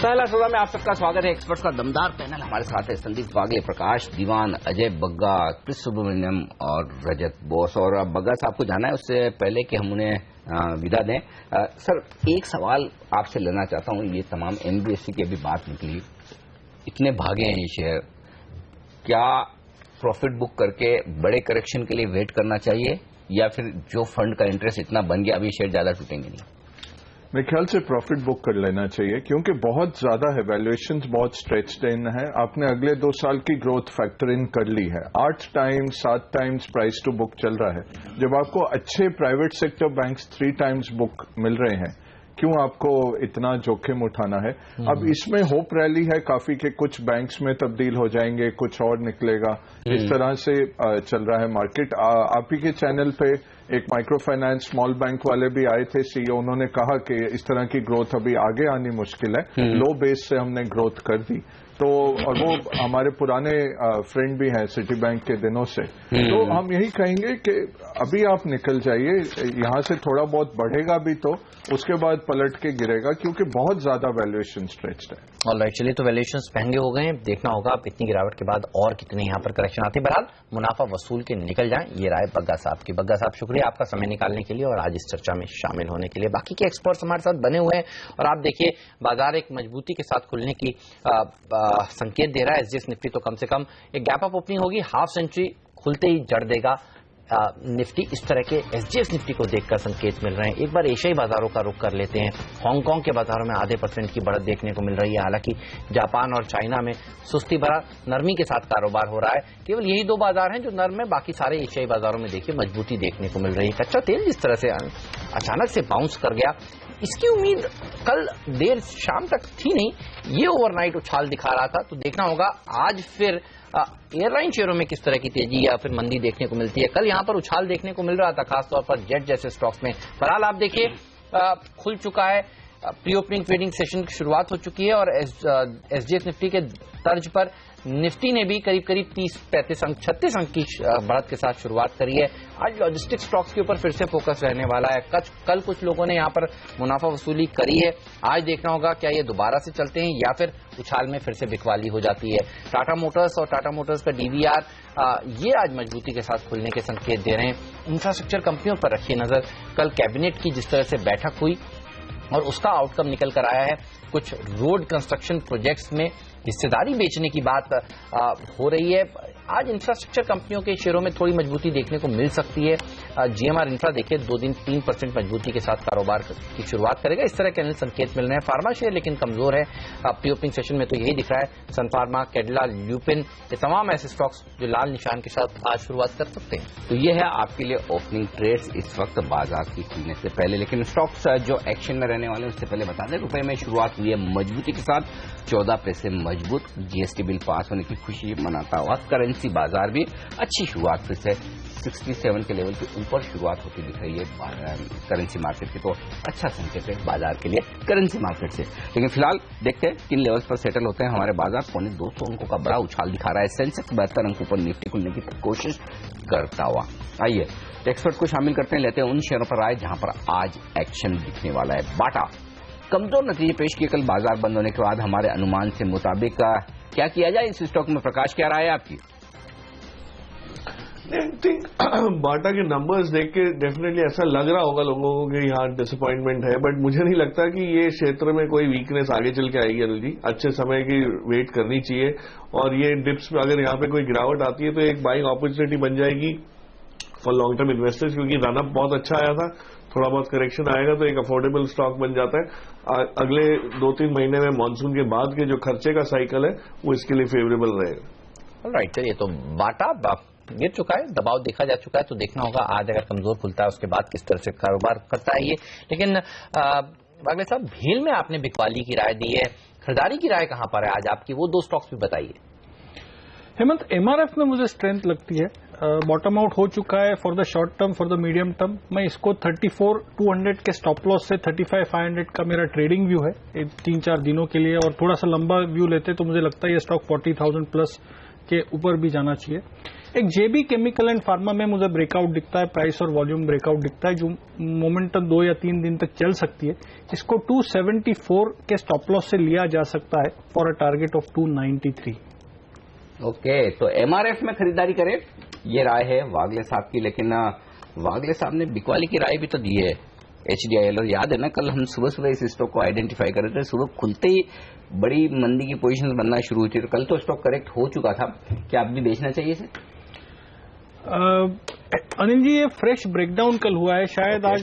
पहला सौदा में आप सबका स्वागत है। एक्सपर्ट्स का दमदार पैनल हमारे साथ है। संदीप वागले, प्रकाश दीवान, अजय बग्गा, क्रिस सुब्रमण्यम और रजत बोस। और बग्गा साहब को जाना है, उससे पहले कि हम उन्हें विदा दें, सर एक सवाल आपसे लेना चाहता हूं। ये तमाम एनबीएफसी की अभी बात निकली, इतने भागे हैं ये शेयर, क्या प्रॉफिट बुक करके बड़े करेक्शन के लिए वेट करना चाहिए या फिर जो फंड का इंटरेस्ट इतना बन गया अभी शेयर ज्यादा टूटेंगे नहीं? मेरे ख्याल से प्रॉफिट बुक कर लेना चाहिए क्योंकि बहुत ज्यादा है, वैल्यूएशंस बहुत स्ट्रेच्ड इन है। आपने अगले 2 साल की ग्रोथ फैक्टर इन कर ली है। 8 times 7 times price to book चल रहा है। जब आपको अच्छे private sector banks 3 times book मिल रहे हैं, क्यों आपको इतना जोखिम उठाना है? अब इसमें होप रैली है काफी कि कुछ बैंक्स में तब्दील हो जाएंगे, कुछ और निकलेगा, इस तरह से चल रहा है मार्केट। आप ही के चैनल पे एक माइक्रो फाइनेंस स्मॉल बैंक वाले भी आए थे, सीईओ, उन्होंने कहा कि इस तरह की ग्रोथ अभी आगे आनी मुश्किल है, लो बेस से हमने ग्रोथ कर दी। तो और वो हमारे पुराने फ्रेंड भी हैं सिटी बैंक के दिनों से। तो हम यही कहेंगे कि अभी आप निकल जाइए, यहां से थोड़ा बहुत बढ़ेगा भी तो उसके बाद पलट के गिरेगा क्योंकि बहुत ज्यादा वैल्यूएशन स्ट्रेच्ड है। ऑलराइट, चलिए तो वैल्यूएशन महंगे हो गए हैं, देखना होगा आप इतनी गिरावट के बाद और कितने यहाँ पर करेक्शन आते हैं। बहरहाल मुनाफा वसूल के निकल जाएं, ये राय बग्गा साहब की। बग्गा साहब शुक्रिया आपका समय निकालने के लिए और आज इस चर्चा में शामिल होने के लिए। बाकी के एक्सपर्ट्स हमारे साथ बने हुए हैं और आप देखिए बाजार एक मजबूती के साथ खुलने की संकेत दे रहा है। एसजीएक्स निफ्टी तो कम से कम एक गैप अप ओपनिंग होगी, हाफ सेंचुरी खुलते ही जड़ देगा निफ्टी। इस तरह के एसजीएक्स निफ्टी को देखकर संकेत मिल रहे हैं। एक बार एशियाई बाजारों का रुख कर लेते हैं। हांगकांग के बाजारों में आधे % की बढ़त देखने को मिल रही है। हालांकि जापान और चाइना में सुस्ती भरा नरमी के साथ कारोबार हो रहा है। केवल यही 2 बाजार हैं जो नर्म है, बाकी सारे एशियाई बाजारों में देखिए मजबूती देखने को मिल रही है। कच्चा तेल जिस तरह से अचानक से बाउंस कर गया, इसकी उम्मीद कल देर शाम तक थी नहीं, ये ओवरनाइट उछाल दिखा रहा था। तो देखना होगा आज फिर एयरलाइन शेयरों में किस तरह की तेजी या फिर मंदी देखने को मिलती है। कल यहां पर उछाल देखने को मिल रहा था, खासतौर पर जेट जैसे स्टॉक्स में। बहरहाल आप देखिए खुल चुका है, प्री ओपनिंग ट्रेडिंग सेशन की शुरुआत हो चुकी है और एसजीएक्स निफ्टी के तर्ज पर निफ्टी ने भी करीब 30-35 अंक 36 अंक की बढ़त के साथ शुरुआत करी है। आज लॉजिस्टिक स्टॉक्स के ऊपर फिर से फोकस रहने वाला है। कल कुछ लोगों ने यहां पर मुनाफा वसूली करी है, आज देखना होगा क्या ये दोबारा से चलते हैं या फिर उछाल में फिर से बिकवाली हो जाती है। टाटा मोटर्स और टाटा मोटर्स का डीवीआर ये आज मजबूती के साथ खुलने के संकेत दे रहे हैं। इंफ्रास्ट्रक्चर कंपनियों पर रखिए नजर। कल कैबिनेट की जिस तरह से बैठक हुई और उसका आउटकम निकल कर आया है, कुछ रोड कंस्ट्रक्शन प्रोजेक्ट्स में हिस्सेदारी बेचने की बात हो रही है। आज इंफ्रास्ट्रक्चर कंपनियों के शेयरों में थोड़ी मजबूती देखने को मिल सकती है। जीएमआर इंफ्रा देखिए 2 दिन 3% मजबूती के साथ कारोबार की शुरुआत करेगा, इस तरह के अनेक संकेत मिल रहे हैं। फार्मा शेयर लेकिन कमजोर है। प्री ओपनिंग सेशन में तो यही दिख रहा है। सन फार्मा, कैडिला, ल्यूपिन, ये तमाम ऐसे स्टॉक्स जो लाल निशान के साथ आज शुरुआत कर सकते हैं। तो ये है आपके लिए ओपनिंग ट्रेड्स इस वक्त बाजार की खुलने से पहले। लेकिन स्टॉक्स जो एक्शन में रहने वाले हैं उससे पहले बता दें, रुपए में शुरुआत हुई है मजबूती के साथ, 14 पैसे मजबूत। जीएसटी बिल पास होने की खुशी मनाता हुआ करेंसी बाजार भी अच्छी शुरुआत फिर से 67 के लेवल के ऊपर शुरुआत होती दिख रही है करेंसी मार्केट की। तो अच्छा संकेत है बाजार के लिए करेंसी मार्केट से। लेकिन फिलहाल देखते हैं किन लेवल्स पर सेटल होते हैं हमारे बाजार। 250 अंकों का बड़ा उछाल दिखा रहा है सेंसेक्स, 72 अंकों पर निफ्टी खुलने की कोशिश करता हुआ। आइए एक्सपर्ट को शामिल करते हैं, लेते हैं उन शेयरों पर आए जहां पर आज एक्शन दिखने वाला है। बाटा कमजोर नतीजे पेश किए कल बाजार बंद होने के बाद। हमारे अनुमान से मुताबिक क्या किया जाए इस स्टॉक में? प्रकाश क्या राय है आपकी? आई थिंक बाटा के नंबर्स देख के डेफिनेटली ऐसा लग रहा होगा लोगों को कि यहाँ डिसअपॉइंटमेंट है, बट मुझे नहीं लगता कि ये क्षेत्र में कोई वीकनेस आगे चल के आएगी। अनिल जी, अच्छे समय की वेट करनी चाहिए और ये डिप्स में अगर यहाँ पे कोई गिरावट आती है तो एक बाइंग अपॉर्चुनिटी बन जाएगी फॉर लॉन्ग टर्म इन्वेस्टर्स, क्योंकि रनअप बहुत अच्छा आया था। थोड़ा बहुत करेक्शन आएगा तो एक अफोर्डेबल स्टॉक बन जाता है। अगले 2-3 महीने में मानसून के बाद के जो खर्चे का साइकिल है वो इसके लिए फेवरेबल रहेगा। राइट, चलिए तो बाटा गिर चुका है, दबाव देखा जा चुका है, तो देखना होगा आज अगर कमजोर खुलता है उसके बाद किस तरह से कारोबार करता है ये। लेकिन वागले साहब, भेल में आपने बिकवाली की राय दी है, खरीदारी की राय कहां पर है आज आपकी? वो 2 स्टॉक्स भी बताइए। हेमंत, एमआरएफ में मुझे स्ट्रेंथ लगती है। बॉटम आउट हो चुका है for the short term, for the medium term. मैं इसको 34,200 के स्टॉप लॉस से 35,500 का मेरा ट्रेडिंग व्यू है 3-4 दिनों के लिए। और थोड़ा सा लंबा व्यू लेते तो मुझे लगता है ये स्टॉक 40,000 प्लस के ऊपर भी जाना चाहिए। एक जेबी केमिकल एंड फार्मा में मुझे ब्रेकआउट दिखता है, प्राइस और वॉल्यूम ब्रेकआउट दिखता है, जो मोमेंटम 2 या 3 दिन तक चल सकती है। इसको 274 के स्टॉप लॉस से लिया जा सकता है for a target of 293। Okay, तो एमआरएफ में खरीदारी करें, ये राय है वागले साहब की। लेकिन वागले साहब ने बिकवाली की राय भी तो दी है HDIL। और याद है ना, कल हम सुबह सुबह इस स्टॉक को आइडेंटिफाई कर रहे थे, सुबह खुलते ही बड़ी मंदी की पोजीशन बनना शुरू हुई थी। तो कल तो स्टॉक करेक्ट हो चुका था, क्या आप भी बेचना चाहिए इसे? अनिल जी, ये फ्रेश ब्रेकडाउन कल हुआ है, शायद आज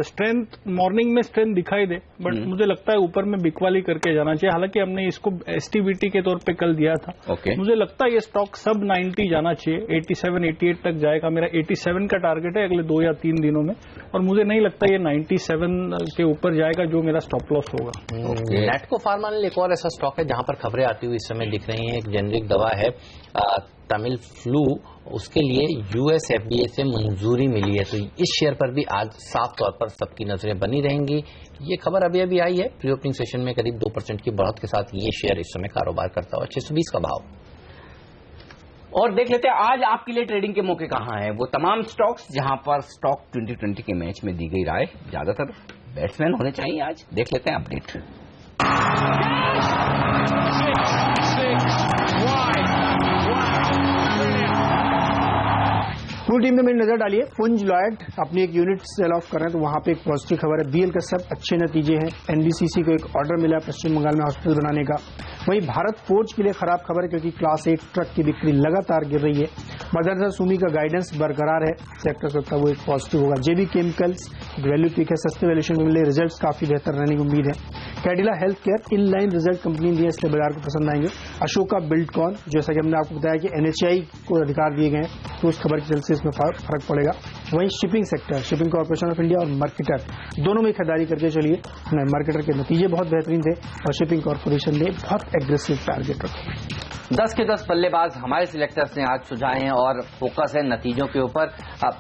स्ट्रेंथ मॉर्निंग में स्ट्रेंथ दिखाई दे, बट मुझे लगता है ऊपर में बिकवाली करके जाना चाहिए। हालांकि हमने इसको STBT के तौर पे कल दिया था। मुझे लगता है ये स्टॉक सब 90 जाना चाहिए, 87 88 तक जाएगा। मेरा 87 का टारगेट है अगले 2 या 3 दिनों में, और मुझे नहीं लगता ये 97 के ऊपर जाएगा, जो मेरा स्टॉप लॉस होगा। नेटको फार्मा ने एक और ऐसा स्टॉक है जहां पर खबरें आती हुई इस समय दिख रही हैं। एक जेनरिक दवा है तमिल फ्लू, उसके लिए US FDA से मंजूरी मिली है। तो इस शेयर पर भी आज साफ तौर पर सबकी नजरें बनी रहेंगी। ये खबर अभी अभी आई है, प्री ओपनिंग सेशन में करीब 2% की बढ़त के साथ ये शेयर इस समय कारोबार करता हुआ 620 का भाव। और देख लेते हैं आज आपके लिए ट्रेडिंग के मौके कहां हैं, वो तमाम स्टॉक्स जहां पर स्टॉक 2020 के मैच में दी गई राय ज्यादातर बैट्समैन होने चाहिए। आज देख लेते हैं अपडेट। फुल टीम में मेरी नजर डालिए। पुंज लॉयड अपनी एक यूनिट सेल ऑफ कर रहे हैं, तो वहां पे एक पॉजिटिव खबर है। BL का सब अच्छे नतीजे हैं। NBCC को एक ऑर्डर मिला है पश्चिम बंगाल में हॉस्पिटल बनाने का। वहीं भारत फोर्ज के लिए खराब खबर है, क्योंकि क्लास 8 ट्रक की बिक्री लगातार गिर रही है। मदरसा सुमी का गाइडेंस बरकरार है, सेक्टर सकता वो एक पॉजिटिव होगा। JB केमिकल्स वैल्यू पिक है, सस्ते वैल्यूएशन में मिले, रिजल्ट काफी बेहतर रहने की उम्मीद है। Cadila health care in line result company दिए, इसलिए बाजार को पसंद आएंगे। अशोका बिल्डकॉन, जैसा कि हमने आपको बताया कि NHI को अधिकार दिए गए, तो उस खबर के चलते इसमें फर्क पड़ेगा। वहीं shipping sector, shipping corporation of India और मार्केटर दोनों में खरीदारी करके चलिए। मार्केटर के नतीजे बहुत बेहतरीन थे और शिपिंग कॉर्पोरेशन ने बहुत एग्रेसिव टारगेट रखे। 10 के 10 बल्लेबाज हमारे सिलेक्टर्स ने आज सुझाए हैं और फोकस है नतीजों के ऊपर।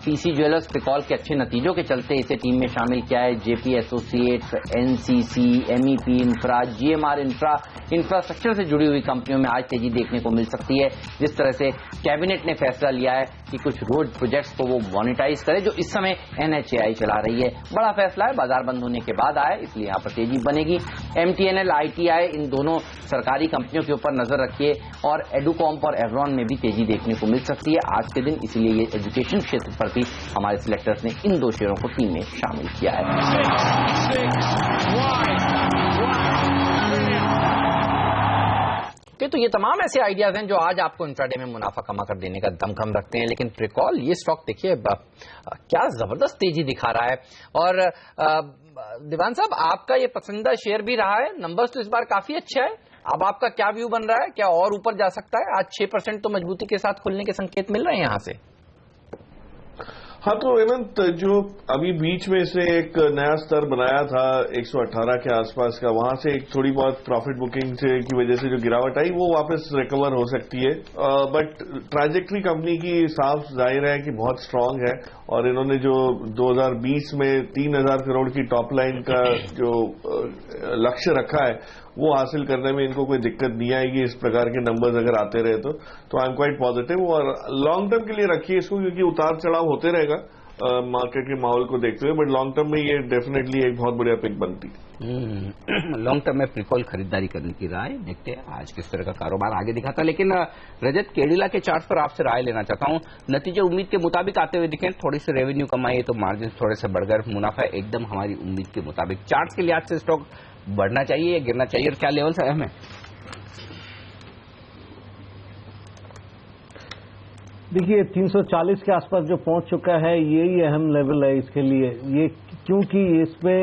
PC ज्वेलर्स पिकॉल के अच्छे नतीजों के चलते इसे टीम में शामिल किया है। JP associates, NCC, MEP infra, GMR infra, infrastructure से जुड़ी हुई कंपनियों में आज तेजी देखने को मिल सकती है। जिस तरह से कैबिनेट ने फैसला लिया है कि कुछ रोड प्रोजेक्ट्स को वो मोनेटाइज करे, जो इस समय NHAI चला रही है। बड़ा फैसला है, बाजार बंद होने के बाद आया, इसलिए यहाँ पर तेजी बनेगी। MTNL, ITI, इन दोनों सरकारी कंपनियों के ऊपर नजर रखिए। और एडुकॉम्प और एवरॉन में भी तेजी देखने को मिल सकती है आज के दिन, इसीलिए ये एजुकेशन क्षेत्र पर भी हमारे सिलेक्टर्स ने इन 2 शेयरों को टीम में शामिल किया है। तो ये तमाम ऐसे आइडियाज हैं जो आज आपको इंट्राडे में मुनाफा कमा कर देने का दमखम रखते हैं। लेकिन प्रिकॉल, ये स्टॉक देखिए क्या जबरदस्त तेजी दिखा रहा है। और दीवान साहब, आपका ये पसंदीदा शेयर भी रहा है, नंबर्स तो इस बार काफी अच्छा है। अब आपका क्या व्यू बन रहा है, क्या और ऊपर जा सकता है? आज 6% तो मजबूती के साथ खुलने के संकेत मिल रहे हैं यहां से। हाँ, तो हेमंत, जो अभी बीच में से एक नया स्तर बनाया था 118 के आसपास का, वहां से एक थोड़ी बहुत प्रॉफिट बुकिंग से की वजह से जो गिरावट आई वो वापस रिकवर हो सकती है। बट ट्रांजेक्टरी कंपनी की साफ जाहिर है कि बहुत स्ट्रांग है, और इन्होंने जो 2020 में 3000 करोड़ की टॉप लाइन का जो लक्ष्य रखा है वो हासिल करने में इनको कोई दिक्कत नहीं आएगी। इस प्रकार के नंबर्स अगर आते रहे तो आई एम क्वाइट पॉजिटिव। और लॉन्ग टर्म के लिए रखिए इसको, क्योंकि उतार चढ़ाव होते रहेगा मार्केट के माहौल को देखते हुए, बट लॉन्ग टर्म में ये डेफिनेटली एक बहुत बढ़िया पिक बनती है। लॉन्ग टर्म में प्रिकॉल खरीदारी करने की राय, देखते हैं आज किस तरह का कारोबार आगे दिखाता है। लेकिन रजत, केडिला के चार्ट पर आपसे राय लेना चाहता हूं। नतीजे उम्मीद के मुताबिक आते हुए दिखे, थोड़ी सी रेवेन्यू कमाई है तो मार्जिन थोड़े से बढ़ गए, मुनाफा एकदम हमारी उम्मीद के मुताबिक। चार्ट के लिहाज से स्टॉक बढ़ना चाहिए या गिरना चाहिए, और क्या लेवल है हमें? देखिए, 340 के आसपास जो पहुंच चुका है, यही अहम लेवल है इसके लिए। ये क्योंकि इस पे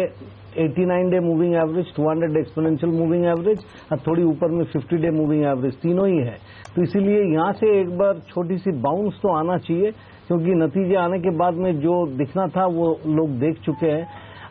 89 day moving average, 200 exponential moving average और थोड़ी ऊपर में 50 डे मूविंग एवरेज, तीनों ही है। तो इसीलिए यहां से एक बार छोटी सी बाउंस तो आना चाहिए, क्योंकि नतीजे आने के बाद में जो दिखना था वो लोग देख चुके हैं।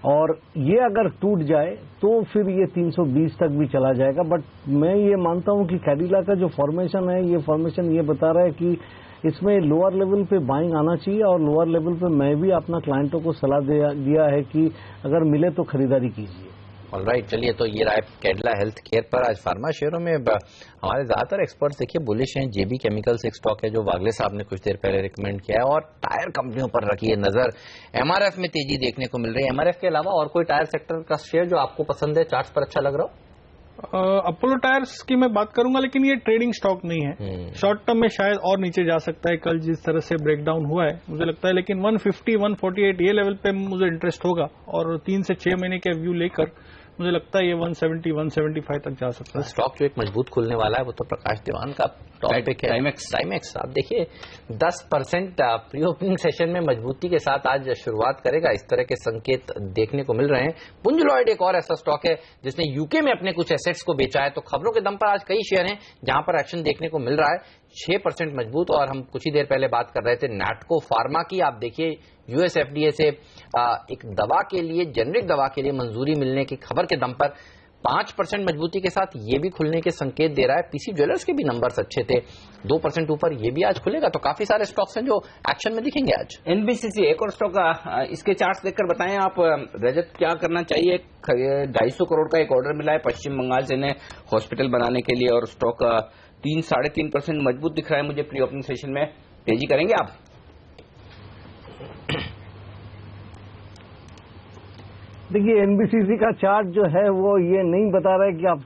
और ये अगर टूट जाए तो फिर ये 320 तक भी चला जाएगा। बट मैं ये मानता हूं कि कैडिला का जो फॉर्मेशन है, ये फॉर्मेशन ये बता रहा है कि इसमें लोअर लेवल पे बाइंग आना चाहिए। और लोअर लेवल पे मैं भी अपना क्लाइंटों को सलाह दिया है कि अगर मिले तो खरीदारी कीजिए। ऑलराइट, चलिए तो ये रहा कैडिला हेल्थ केयर पर। आज फार्मा शेयरों में हमारे ज्यादातर एक्सपर्ट्स देखिए बुलिश हैं। जेबी केमिकल्स एक स्टॉक है जो वागले साहब ने कुछ देर पहले रिकमेंड किया है, और टायर कंपनियों पर रखी है नजर। एमआरएफ में तेजी देखने को मिल रही है। एमआरएफ के अलावा और कोई टायर सेक्टर का शेयर जो आपको पसंद है, चार्ट्स पर अच्छा लग रहा हो? अपोलो टायर्स की मैं बात करूंगा, लेकिन ये ट्रेडिंग स्टॉक नहीं है। शॉर्ट टर्म में शायद और नीचे जा सकता है, कल जिस तरह से ब्रेकडाउन हुआ है मुझे लगता है, लेकिन 150 148 ये लेवल पे मुझे इंटरेस्ट होगा, और 3 से 6 महीने के व्यू लेकर मुझे लगता है ये 170 175 तक जा सकता है। स्टॉक जो एक मजबूत खुलने वाला है वो तो प्रकाश दीवान का टॉपिक है, टाइमेक्स। आप देखिए 10% प्री ओपनिंग सेशन में मजबूती के साथ आज शुरुआत करेगा, इस तरह के संकेत देखने को मिल रहे हैं। पुंज लॉयड एक और ऐसा स्टॉक है जिसने यूके में अपने कुछ एसेट्स को बेचा है, तो खबरों के दम पर आज कई शेयर हैं जहां पर एक्शन देखने को मिल रहा है। 6% मजबूत। और हम कुछ ही देर पहले बात कर रहे थे नैटको फार्मा की। आप देखिए यूएस एफडीए से एक दवा के लिए, जेनरिक दवा के लिए मंजूरी मिलने की खबर के दम पर 5% मजबूती के साथ ये भी खुलने के संकेत दे रहा है। पीसी ज्वेलर्स के भी नंबर्स अच्छे थे, 2% ऊपर ये भी आज खुलेगा। तो काफी सारे स्टॉक्स हैं जो एक्शन में दिखेंगे आज। एनबीसीसी एक और स्टॉक, इसके चार्ट्स देखकर बताएं आप रजत क्या करना चाहिए। 250 करोड़ का एक ऑर्डर मिला है पश्चिम बंगाल से इन्हें हॉस्पिटल बनाने के लिए, और स्टॉक 3-3.5% मजबूत दिख रहा है मुझे प्री ओपनिंग सेशन में। तेजी करेंगे आप? देखिए एनबीसीसी का चार्ट जो है वो ये नहीं बता रहा है कि आप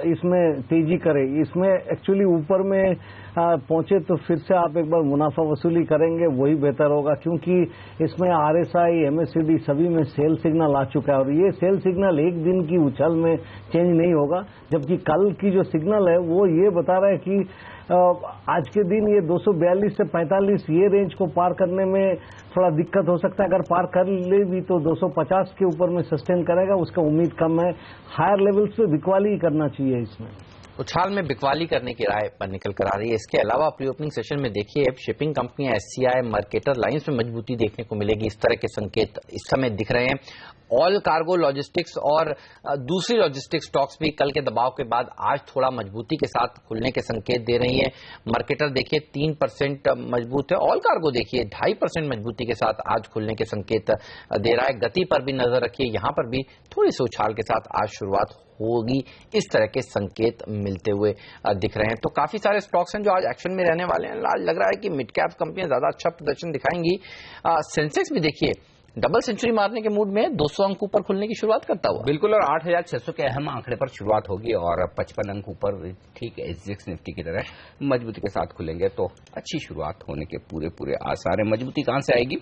इसमें तेजी करें। इसमें एक्चुअली ऊपर में पहुंचे तो फिर से आप एक बार मुनाफा वसूली करेंगे, वही बेहतर होगा, क्योंकि इसमें आरएसआई एमएससीडी सभी में सेल सिग्नल आ चुका है, और ये सेल सिग्नल एक दिन की उछल में चेंज नहीं होगा। जबकि कल की जो सिग्नल है वो ये बता रहा है कि आज के दिन ये 242 से 45 ये रेंज को पार करने में थोड़ा दिक्कत हो सकता है। अगर पार कर ले भी तो 250 के ऊपर में सस्टेन करेगा, उसका उम्मीद कम है। हायर लेवल्स पे बिकवाली ही करना चाहिए। इसमें उछाल में बिकवाली करने की राय पर निकल कर आ रही है। इसके अलावा प्री ओपनिंग सेशन में देखिए शिपिंग कंपनियां एससीआई, मर्केटर लाइंस में मजबूती देखने को मिलेगी। इस तरह के संकेत इस समय दिख रहे हैं। ऑल कार्गो लॉजिस्टिक्स और दूसरी लॉजिस्टिक्स स्टॉक्स भी कल के दबाव के बाद आज थोड़ा मजबूती के साथ खुलने के संकेत दे रही है। मर्केटर देखिए 3% मजबूत है। ऑल कार्गो देखिए 2.5% मजबूती के साथ आज खुलने के संकेत दे रहा है। गति पर भी नजर रखिए, यहां पर भी थोड़ी सी उछाल के साथ आज शुरुआत होगी, इस तरह के संकेत मिलते हुए दिख रहे हैं। तो काफी सारे स्टॉक्स हैं जो आज एक्शन में रहने वाले हैं। आज लग रहा है कि मिड कैप कंपनियां ज्यादा अच्छा प्रदर्शन दिखाएंगी। सेंसेक्स भी देखिए डबल सेंचुरी मारने के मूड में 200 अंक ऊपर खुलने की शुरुआत करता हुआ। बिल्कुल, और 8,600 के अहम आंकड़े पर शुरुआत होगी, और 55 अंक ऊपर ठीक एसजीएक्स निफ्टी की तरह मजबूती के साथ खुलेंगे, तो अच्छी शुरुआत होने के पूरे आसार है। मजबूती कहां से आएगी?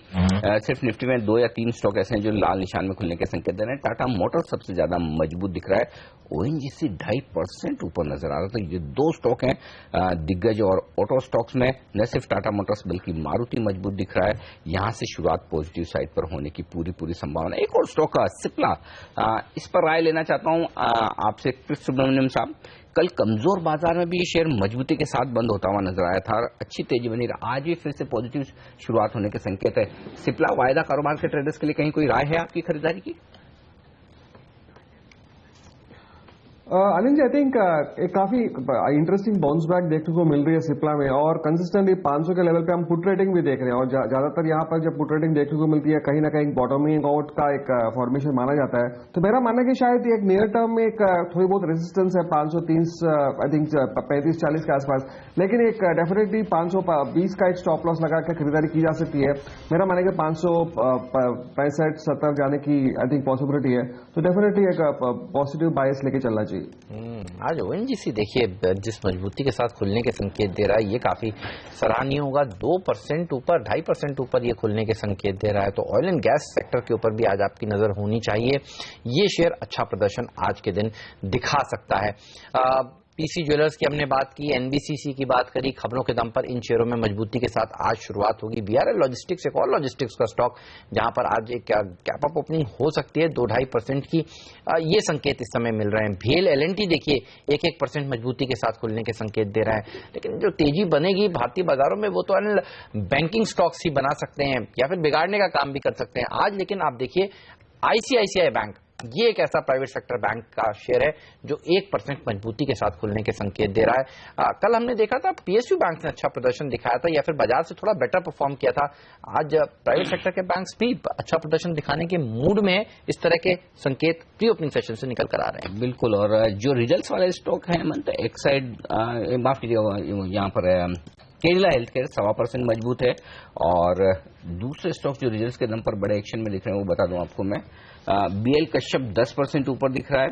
सिर्फ निफ्टी में 2 या 3 स्टॉक ऐसे हैं जो लाल निशान में खुलने के संकेत दे रहे हैं। टाटा मोटर्स सबसे ज्यादा मजबूत दिख रहा है, ओएनजीसी 2.5% ऊपर नजर आ रहा है। तो ये 2 स्टॉक हैं दिग्गज और ऑटो स्टॉक्स में। न सिर्फ टाटा मोटर्स बल्कि मारुति मजबूत दिख रहा है। यहां से शुरुआत पॉजिटिव साइड पर होने की पूरी संभावना। एक और स्टॉक सिप्ला, इस पर राय लेना चाहता हूं आपसे कृष्ण सुब्रमण्यम साहब। कल कमजोर बाजार में भी ये शेयर मजबूती के साथ बंद होता हुआ नजर आया था, अच्छी तेजी बनी रहा। आज भी फिर से पॉजिटिव शुरुआत होने के संकेत है। सिप्ला वायदा कारोबार के ट्रेडर्स के लिए कहीं कोई राय है आपकी खरीदारी की? अनिल जी, आई थिंक एक काफी इंटरेस्टिंग बाउंस बैक देखने को मिल रही है सिप्ला में, और कंसिस्टेंटली 500 के लेवल पे हम पुट रेटिंग भी देख रहे हैं। और ज्यादातर यहाँ पर जब पुट रेटिंग देखने को मिलती है कहीं ना कहीं बॉटमिंग आउट का एक फॉर्मेशन माना जाता है। तो मेरा मानना है कि शायद एक नियर टर्म में एक थोड़ी बहुत रेजिस्टेंस है 530 आई थिंक 35-40 के आसपास, लेकिन एक डेफिनेटली 520 का एक स्टॉप लॉस लगा कर खरीदारी की जा सकती है। मेरा मानना है कि 565-70 जाने की आई थिंक पॉसिबिलिटी है। तो डेफिनेटली एक पॉजिटिव बायस लेके चलना चाहिए। आज ओएनजीसी देखिए जिस मजबूती के साथ खुलने के संकेत दे रहा है ये काफी सराहनीय होगा। 2% ऊपर, 2.5% ऊपर ये खुलने के संकेत दे रहा है। तो ऑयल एंड गैस सेक्टर के ऊपर भी आज आपकी नजर होनी चाहिए। ये शेयर अच्छा प्रदर्शन आज के दिन दिखा सकता है। पीसी ज्वेलर्स की हमने बात की, एनबीसीसी की बात करी, खबरों के दम पर इन शेयरों में मजबूती के साथ आज शुरुआत होगी। बीआरएल लॉजिस्टिक्स एक और लॉजिस्टिक्स का स्टॉक जहां पर आज एक कैप अप ओपनिंग हो सकती है 2-2.5% की, ये संकेत इस समय मिल रहे हैं। भेल एलएनटी देखिए 1% मजबूती के साथ खुलने के संकेत दे रहा है। लेकिन जो तेजी बनेगी भारतीय बाजारों में वो तो बैंकिंग स्टॉक्स ही बना सकते हैं या फिर बिगाड़ने का काम भी कर सकते हैं आज। लेकिन आप देखिए आईसीआईसीआई बैंक ये एक ऐसा प्राइवेट सेक्टर बैंक का शेयर है जो 1% मजबूती के साथ खुलने के संकेत दे रहा है। कल हमने देखा था PSU बैंक ने अच्छा प्रदर्शन दिखाया था या फिर बाजार से थोड़ा बेटर परफॉर्म किया था। आज प्राइवेट सेक्टर के बैंक्स भी अच्छा प्रदर्शन दिखाने के मूड में इस तरह के संकेत प्री ओपनिंग सेशन से निकल कर आ रहे हैं। बिल्कुल, और जो रिजल्ट्स वाले स्टॉक है हेमंत, एक साइड माफ कीजिएगा यहाँ पर केडिला हेल्थ केयर 1.25% मजबूत है, और दूसरे स्टॉक जो रिजल्ट्स के दम पर बड़े एक्शन में दिख रहे हैं वो बता दूं आपको मैं। BL कश्यप 10% ऊपर दिख रहा है,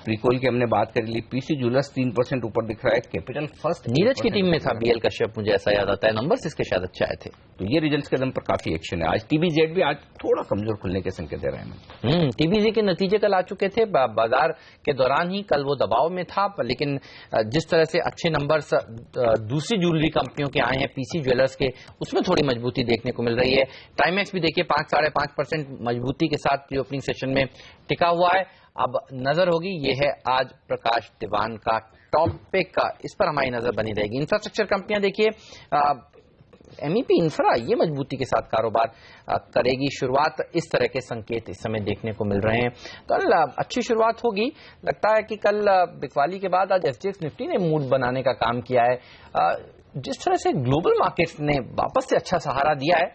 प्रीकोल की हमने बात कर ली, PC ज्वेलर्स 3% ऊपर दिख रहा है, कैपिटल फर्स्ट नीरज की टीम में था BL कश्यप, मुझे ऐसा याद आता है, नंबर्स इसके शायद अच्छे आए थे। तो ये रिजल्ट्स के दम पर काफी एक्शन है। आज TBZ भी आज थोड़ा कमजोर खुलने के संकेत दे रहे हैं। TBZ के नतीजे कल आ चुके थे, बाजार के दौरान ही कल वो दबाव में था, लेकिन जिस तरह से अच्छे नंबर्स दूसरी ज्वेलरी कंपनियों के आए हैं, PC ज्वेलर्स के, उसमें थोड़ी मजबूती देखने को मिल रही है। टाइमेक्स भी देखिए 5-5.5% मजबूती के साथ प्री ओपनिंग सेशन में टिका हुआ है। अब नजर होगी, ये है आज प्रकाश दीवान का टॉप पिक का, इस पर हमारी नजर बनी रहेगी। इंफ्रास्ट्रक्चर कंपनियां देखिए, MEP इंफ्रा ये मजबूती के साथ कारोबार करेगी। शुरुआत इस तरह के संकेत इस समय देखने को मिल रहे हैं। कल अच्छी शुरुआत होगी, लगता है कि कल बिकवाली के बाद आज SGX निफ्टी ने मूड बनाने का काम किया है। जिस तरह से ग्लोबल मार्केट्स ने वापस से अच्छा सहारा दिया है,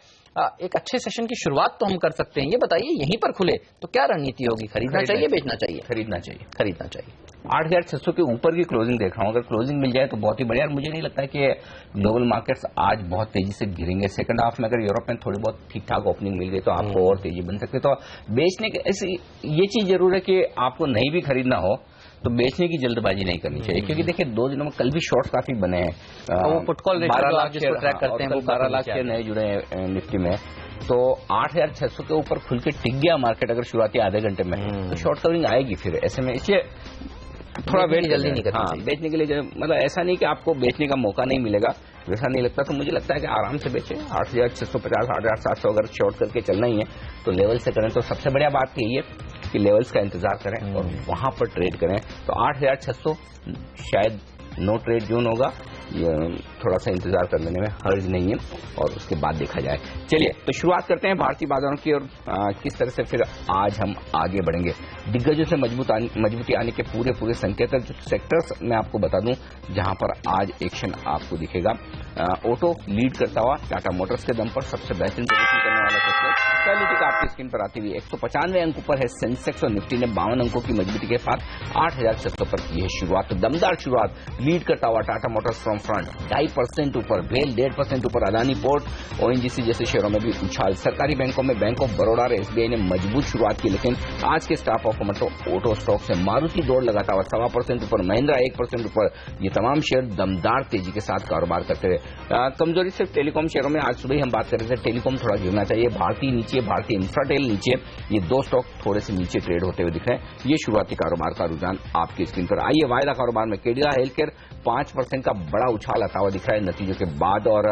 एक अच्छे सेशन की शुरुआत तो हम कर सकते हैं। ये बताइए, यहीं पर खुले तो क्या रणनीति होगी? खरीदना चाहिए, बेचना चाहिए? खरीदना चाहिए। खरीदना चाहिए। 8,600 के ऊपर की क्लोजिंग देख रहा हूँ, अगर क्लोजिंग मिल जाए तो बहुत ही बढ़िया। और मुझे नहीं लगता है कि ग्लोबल मार्केट्स आज बहुत तेजी से गिरेंगे। सेकंड हाफ में अगर यूरोप में थोड़ी बहुत ठीक ठाक ओपनिंग मिल गई तो आपको और तेजी बन सकती है। तो बेचने के ऐसी ये चीज जरूर है कि आपको नहीं भी खरीदना हो तो बेचने की जल्दबाजी नहीं करनी चाहिए, क्योंकि देखिए 2 दिनों में कल भी शॉर्ट काफी बने हैं। वो पुटकॉल 12 लाख जिसको ट्रैक करते हैं, वो 12 लाख शेयर नए जुड़े हैं निफ्टी में। तो 8,600 के ऊपर खुल के टिक गया मार्केट अगर शुरुआती आधे घंटे में, तो शॉर्ट कवरिंग आएगी फिर। ऐसे में इसलिए थोड़ा वेट जल्दी नहीं करना। बेचने के लिए मतलब ऐसा नहीं कि आपको बेचने का मौका नहीं मिलेगा, वैसा नहीं लगता। तो मुझे लगता है कि आराम से बेचें। 8,650, 8,700 अगर शॉर्ट करके चलना ही है तो लेवल से करें। तो सबसे बढ़िया बात यही है कि लेवल्स का इंतजार करें और वहां पर ट्रेड करें। तो 8,600 शायद नो ट्रेड जोन होगा, ये थोड़ा सा इंतजार कर लेने में हर्ज नहीं है, और उसके बाद देखा जाए। चलिए तो शुरुआत करते हैं भारतीय बाजारों की, और किस तरह से फिर आज हम आगे बढ़ेंगे। दिग्गजों से मजबूती आने के पूरे संकेत है। जो सेक्टर्स मैं आपको बता दूं जहां पर आज एक्शन आपको दिखेगा। ऑटो लीड करता हुआ टाटा मोटर्स के दम पर सबसे बेहतरीन प्रदर्शन करने वाला सेक्टर। पहली टिक आपकी स्क्रीन पर आती हुई 195 अंक ऊपर है सेंसेक्स, और निफ्टी ने 52 अंकों की मजबूती के साथ 8,600 पर की है शुरुआत। तो दमदार शुरुआत लीड करता हुआ टाटा मोटर्स फ्रॉम फ्रंट 2.5% ऊपर, भेल 1.5% ऊपर, अदानी पोर्ट, ONGC जैसे शेयरों में भी उछाल। सरकारी बैंकों में बैंक ऑफ बड़ौदा और SBI ने मजबूत शुरुआत की, लेकिन आज के स्टाफ परफॉर्मेंस ऑटो स्टॉक से मारुति दौड़ लगाता हुआ 1.25% ऊपर, महिंद्रा 1% ऊपर। ये तमाम शेयर दमदार तेजी के साथ कारोबार करते हुए। कमजोरी सिर्फ टेलीकॉम शेयरों में। आज सुबह ही हम बात कर रहे थे टेलीकॉम थोड़ा गिरना चाहिए, भारतीय नीचे, भारतीय इंफ्राटेल नीचे, ये 2 स्टॉक थोड़े से नीचे ट्रेड होते हुए दिख रहे हैं। ये शुरुआती कारोबार का रुझान आपकी स्क्रीन पर। आइए वायदा कारोबार में केडिला हेल्थ केयर 5% का बड़ा उछाल आता हुआ दिख रहा है नतीजों के बाद, और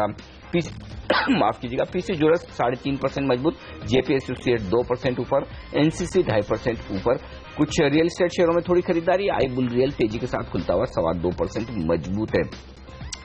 माफ कीजिएगा PC ज्वेलर्स 3.5% मजबूत, JP एसोसिएट 2% ऊपर, NCC 2.5% ऊपर। कुछ रियल एस्टेट शेयरों में थोड़ी खरीदारी। आई बुल रियल तेजी के साथ खुलता हुआ 2.25% मजबूत है।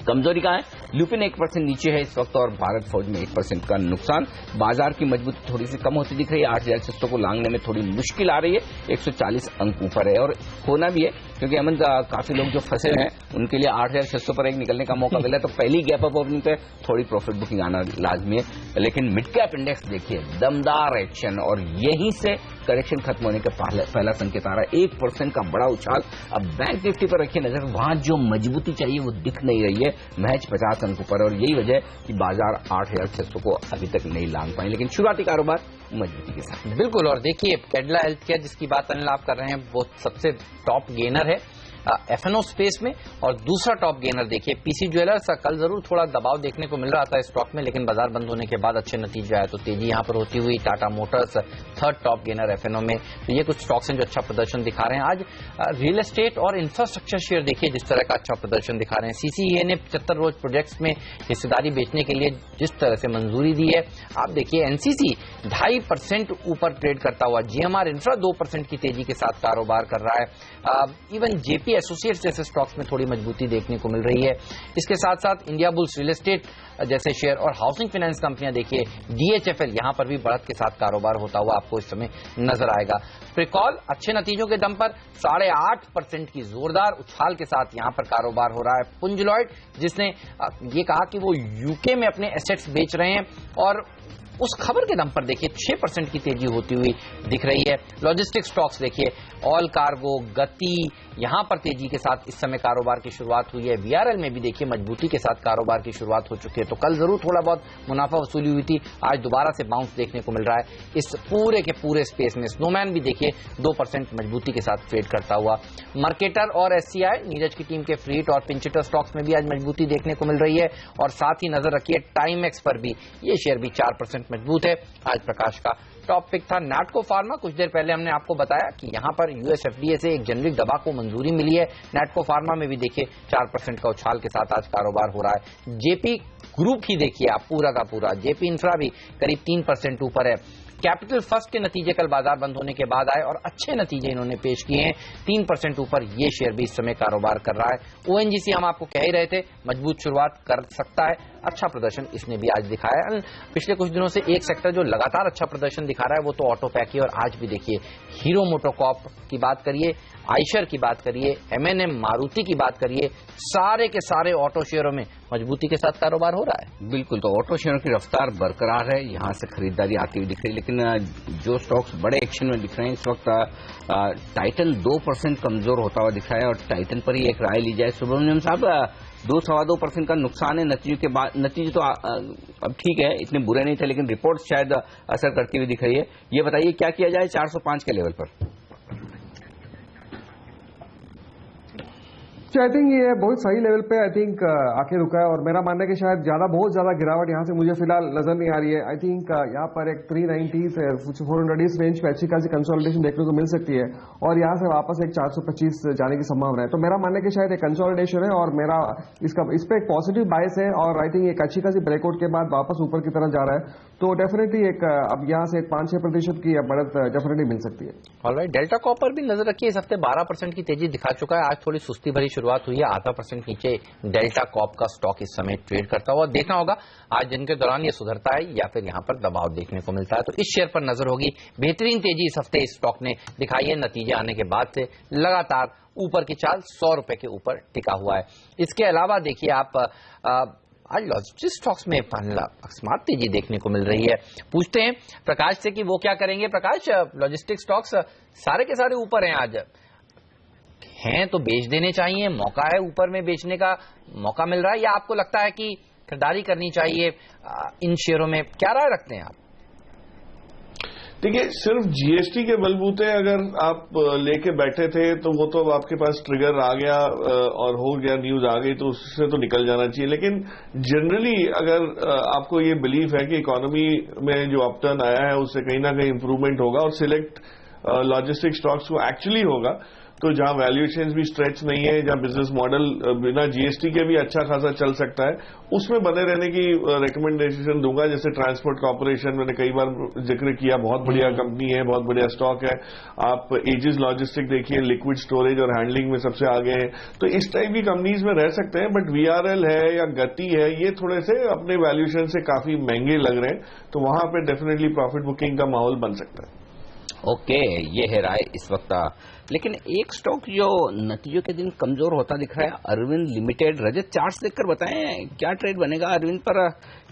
कमजोरी का है लुपिन 1% नीचे है इस वक्त, और भारत फौज में 1% का नुकसान। बाजार की मजबूती थोड़ी सी कम होती दिख रही है। 8,600 को लांघने में थोड़ी मुश्किल आ रही है। 140 अंक ऊपर है, और होना भी है, क्योंकि अमन काफी लोग जो फंसे हैं उनके लिए 8,600 पर एक निकलने का मौका मिला है। तो पहली गैप अप ओपनिंग पे थोड़ी प्रॉफिट बुकिंग आना लाजमी है। लेकिन मिड कैप इंडेक्स देखिए दमदार एक्शन, और यहीं से करेक्शन खत्म होने का पहला संकेत आ रहा है। 1% का बड़ा उछाल। अब बैंक निफ्टी पर रखिए नजर, वहां जो मजबूती चाहिए वो दिख नहीं रही है, महज 50 अंक पर, और यही वजह है कि बाजार 8,600 को अभी तक नहीं लांघ पाए। लेकिन शुरुआती कारोबार मजबूती के साथ। बिल्कुल, और देखिए कैडिला हेल्थ केयर जिसकी बात अनिल आप कर रहे हैं वो सबसे टॉप गेनर है FNO स्पेस में, और दूसरा टॉप गेनर देखिए PC ज्वेलर्स। कल जरूर थोड़ा दबाव देखने को मिल रहा था स्टॉक में, लेकिन बाजार बंद होने के बाद अच्छे नतीजे आए तो तेजी यहां पर होती हुई। Tata Motors 3rd top gainer FNO में। तो ये कुछ स्टॉक्स हैं जो अच्छा प्रदर्शन दिखा रहे हैं आज। रियल एस्टेट और इंफ्रास्ट्रक्चर शेयर देखिए जिस तरह का अच्छा प्रदर्शन दिखा रहे हैं। CCEA ने 75 रोज प्रोजेक्ट्स में हिस्सेदारी बेचने के लिए जिस तरह से मंजूरी दी है, आप देखिए NCC 2.5% ऊपर ट्रेड करता हुआ, GMR इंफ्रा 2% की तेजी के साथ कारोबार कर रहा है। इवन JP जेपी एसोसिएट्स जैसे स्टॉक्स में थोड़ी मजबूती देखने को मिल रही है। इसके साथ साथ इंडिया बुल्स रियल एस्टेट जैसे शेयर और हाउसिंग फाइनेंस कंपनियां देखिए, DHFL यहां पर भी बढ़त के साथ कारोबार होता हुआ आपको इस समय नजर आएगा। प्रिकॉल अच्छे नतीजों के दम पर 8.5% की जोरदार उछाल के साथ यहां पर कारोबार हो रहा है। पुंज लॉयड जिसने ये कहा कि वो यूके में अपने एसेट्स बेच रहे हैं और उस खबर के दम पर देखिए 6% की तेजी होती हुई दिख रही है। लॉजिस्टिक स्टॉक्स देखिए, ऑल कार्गो, गति, यहां पर तेजी के साथ इस समय कारोबार की शुरुआत हुई है। VRL में भी देखिए मजबूती के साथ कारोबार की शुरुआत हो चुकी है। तो कल जरूर थोड़ा बहुत मुनाफा वसूली हुई थी, आज दोबारा से बाउंस देखने को मिल रहा है इस पूरे के पूरे स्पेस में। स्नोमैन भी देखिए 2% मजबूती के साथ ट्रेड करता हुआ। मार्केटर और SCI नीरज की टीम के फ्रीट और पिंचेटर स्टॉक्स में भी आज मजबूती देखने को मिल रही है। और साथ ही नजर रखिए टाइमेक्स पर भी, ये शेयर भी 4% मजबूत है। आज प्रकाश का टॉप पिक था नैटको फार्मा। कुछ देर पहले हमने आपको बताया कि यहां पर US FDA से एक जेनरिक दवा को मंजूरी मिली है। नैटको फार्मा में भी देखिए 4% का उछाल के साथ आज कारोबार हो रहा है। जेपी ग्रुप ही देखिए आप पूरा का पूरा, जेपी इंफ्रा भी करीब 3% ऊपर है। कैपिटल फर्स्ट के नतीजे कल बाजार बंद होने के बाद आए और अच्छे नतीजे इन्होंने पेश किए हैं, 3% ऊपर ये शेयर भी इस समय कारोबार कर रहा है। ONGC हम आपको कह ही रहे थे मजबूत शुरुआत कर सकता है, अच्छा प्रदर्शन इसने भी आज दिखाया है। पिछले कुछ दिनों से एक सेक्टर जो लगातार अच्छा प्रदर्शन दिखा रहा है वो तो ऑटो पैक ही, और आज भी देखिए हीरो मोटोकॉर्प की बात करिए, आइशर की बात करिए, M&M मारुति की बात करिए, सारे के सारे ऑटो शेयरों में मजबूती के साथ कारोबार हो रहा है। बिल्कुल, तो ऑटो शेयरों की रफ्तार बरकरार है, यहां से खरीदारी आती हुई दिख रही है। लेकिन जो स्टॉक्स बड़े एक्शन में दिख रहे हैं इस वक्त, टाइटन 2% कमजोर होता हुआ दिख रहा है और टाइटन पर ही एक राय ली जाए। सुब्रमण्यम साहब, 2-2.25% का नुकसान है नतीजों के बाद। नतीजे तो अब ठीक है, इतने बुरे नहीं थे, लेकिन रिपोर्ट शायद असर करती हुई दिख रही है। ये बताइए क्या किया जाए 405 के लेवल पर? आई थिंक ये बहुत सही लेवल पे आई थिंक आके रुका है, और मेरा मानना है कि शायद बहुत ज्यादा गिरावट यहाँ से मुझे फिलहाल नजर नहीं आ रही है। आई थिंक यहाँ पर एक 390 से 400 रेंज पे अच्छी खासी कंसोलिडेशन देखने को मिल सकती है, और यहाँ से वापस एक 425 जाने की संभावना है। तो मेरा मानना है कि शायद एक कंसोलिडेशन है, और मेरा इस पे एक पॉजिटिव बायस है, और आई थिंक एक अच्छी खासी ब्रेकआउट के बाद वापस ऊपर की तरफ जा रहा है। तो डेफिनेटली एक अब यहाँ से 5-6% की बढ़त डेफिनेटली मिल सकती है। ऑलराइट, डेल्टा कॉपर भी नजर रखिए, इस हफ्ते 12% की तेजी दिखा चुका है। आज थोड़ी सुस्ती भरी शुरुआत हुई है, 0.5% नीचे डेल्टा कॉप का स्टॉक इस समय ट्रेड करता हुआ। देखना होगा आज दिन के दौरान ये सुधरता है या फिर यहां पर दबाव देखने को मिलता है, तो इस शेयर पर नजर होगी। बेहतरीन तेजी इस हफ्ते इस स्टॉक ने दिखाई है, नतीजे आने के बाद से लगातार ऊपर की चाल 100 रुपए के ऊपर टिका हुआ है। इसके अलावा देखिए आप आज लॉजिस्टिक स्टॉक्स में अकस्मात तेजी देखने को मिल रही है। पूछते हैं प्रकाश से कि वो क्या करेंगे। प्रकाश, लॉजिस्टिक स्टॉक्स सारे के सारे ऊपर हैं आज, हैं तो बेच देने चाहिए, मौका है ऊपर में बेचने का मौका मिल रहा है, या आपको लगता है कि खरीदारी करनी चाहिए इन शेयरों में? क्या राय रखते हैं आप? देखिए, सिर्फ GST के बलबूते अगर आप लेके बैठे थे तो वो तो आपके पास ट्रिगर आ गया और हो गया, न्यूज आ गई, तो उससे तो निकल जाना चाहिए। लेकिन जनरली अगर आपको ये बिलीफ है कि इकोनॉमी में जो अपटर्न आया है उससे कहीं ना कहीं इंप्रूवमेंट होगा और सिलेक्ट लॉजिस्टिक स्टॉक्स को एक्चुअली होगा, तो जहां वैल्यूएशंस भी स्ट्रेच नहीं है, जहां बिजनेस मॉडल बिना GST के भी अच्छा खासा चल सकता है, उसमें बने रहने की रिकमेंडेशन दूंगा। जैसे ट्रांसपोर्ट कॉर्पोरेशन मैंने कई बार जिक्र किया, बहुत बढ़िया कंपनी है, बहुत बढ़िया स्टॉक है। आप एजिस लॉजिस्टिक देखिए, लिक्विड स्टोरेज और हैंडलिंग में सबसे आगे है, तो इस टाइप की कंपनीज में रह सकते हैं। बट VRL है या गति है, ये थोड़े से अपने वैल्यूएशन से काफी महंगे लग रहे हैं, तो वहां पे डेफिनेटली प्रॉफिट बुकिंग का माहौल बन सकता है। ओके, ये है राय इस वक्त। लेकिन एक स्टॉक जो नतीजों के दिन कमजोर होता दिख रहा है, अरविंद लिमिटेड। रजत, चार्ट्स देखकर बताएं क्या ट्रेड बनेगा अरविंद पर?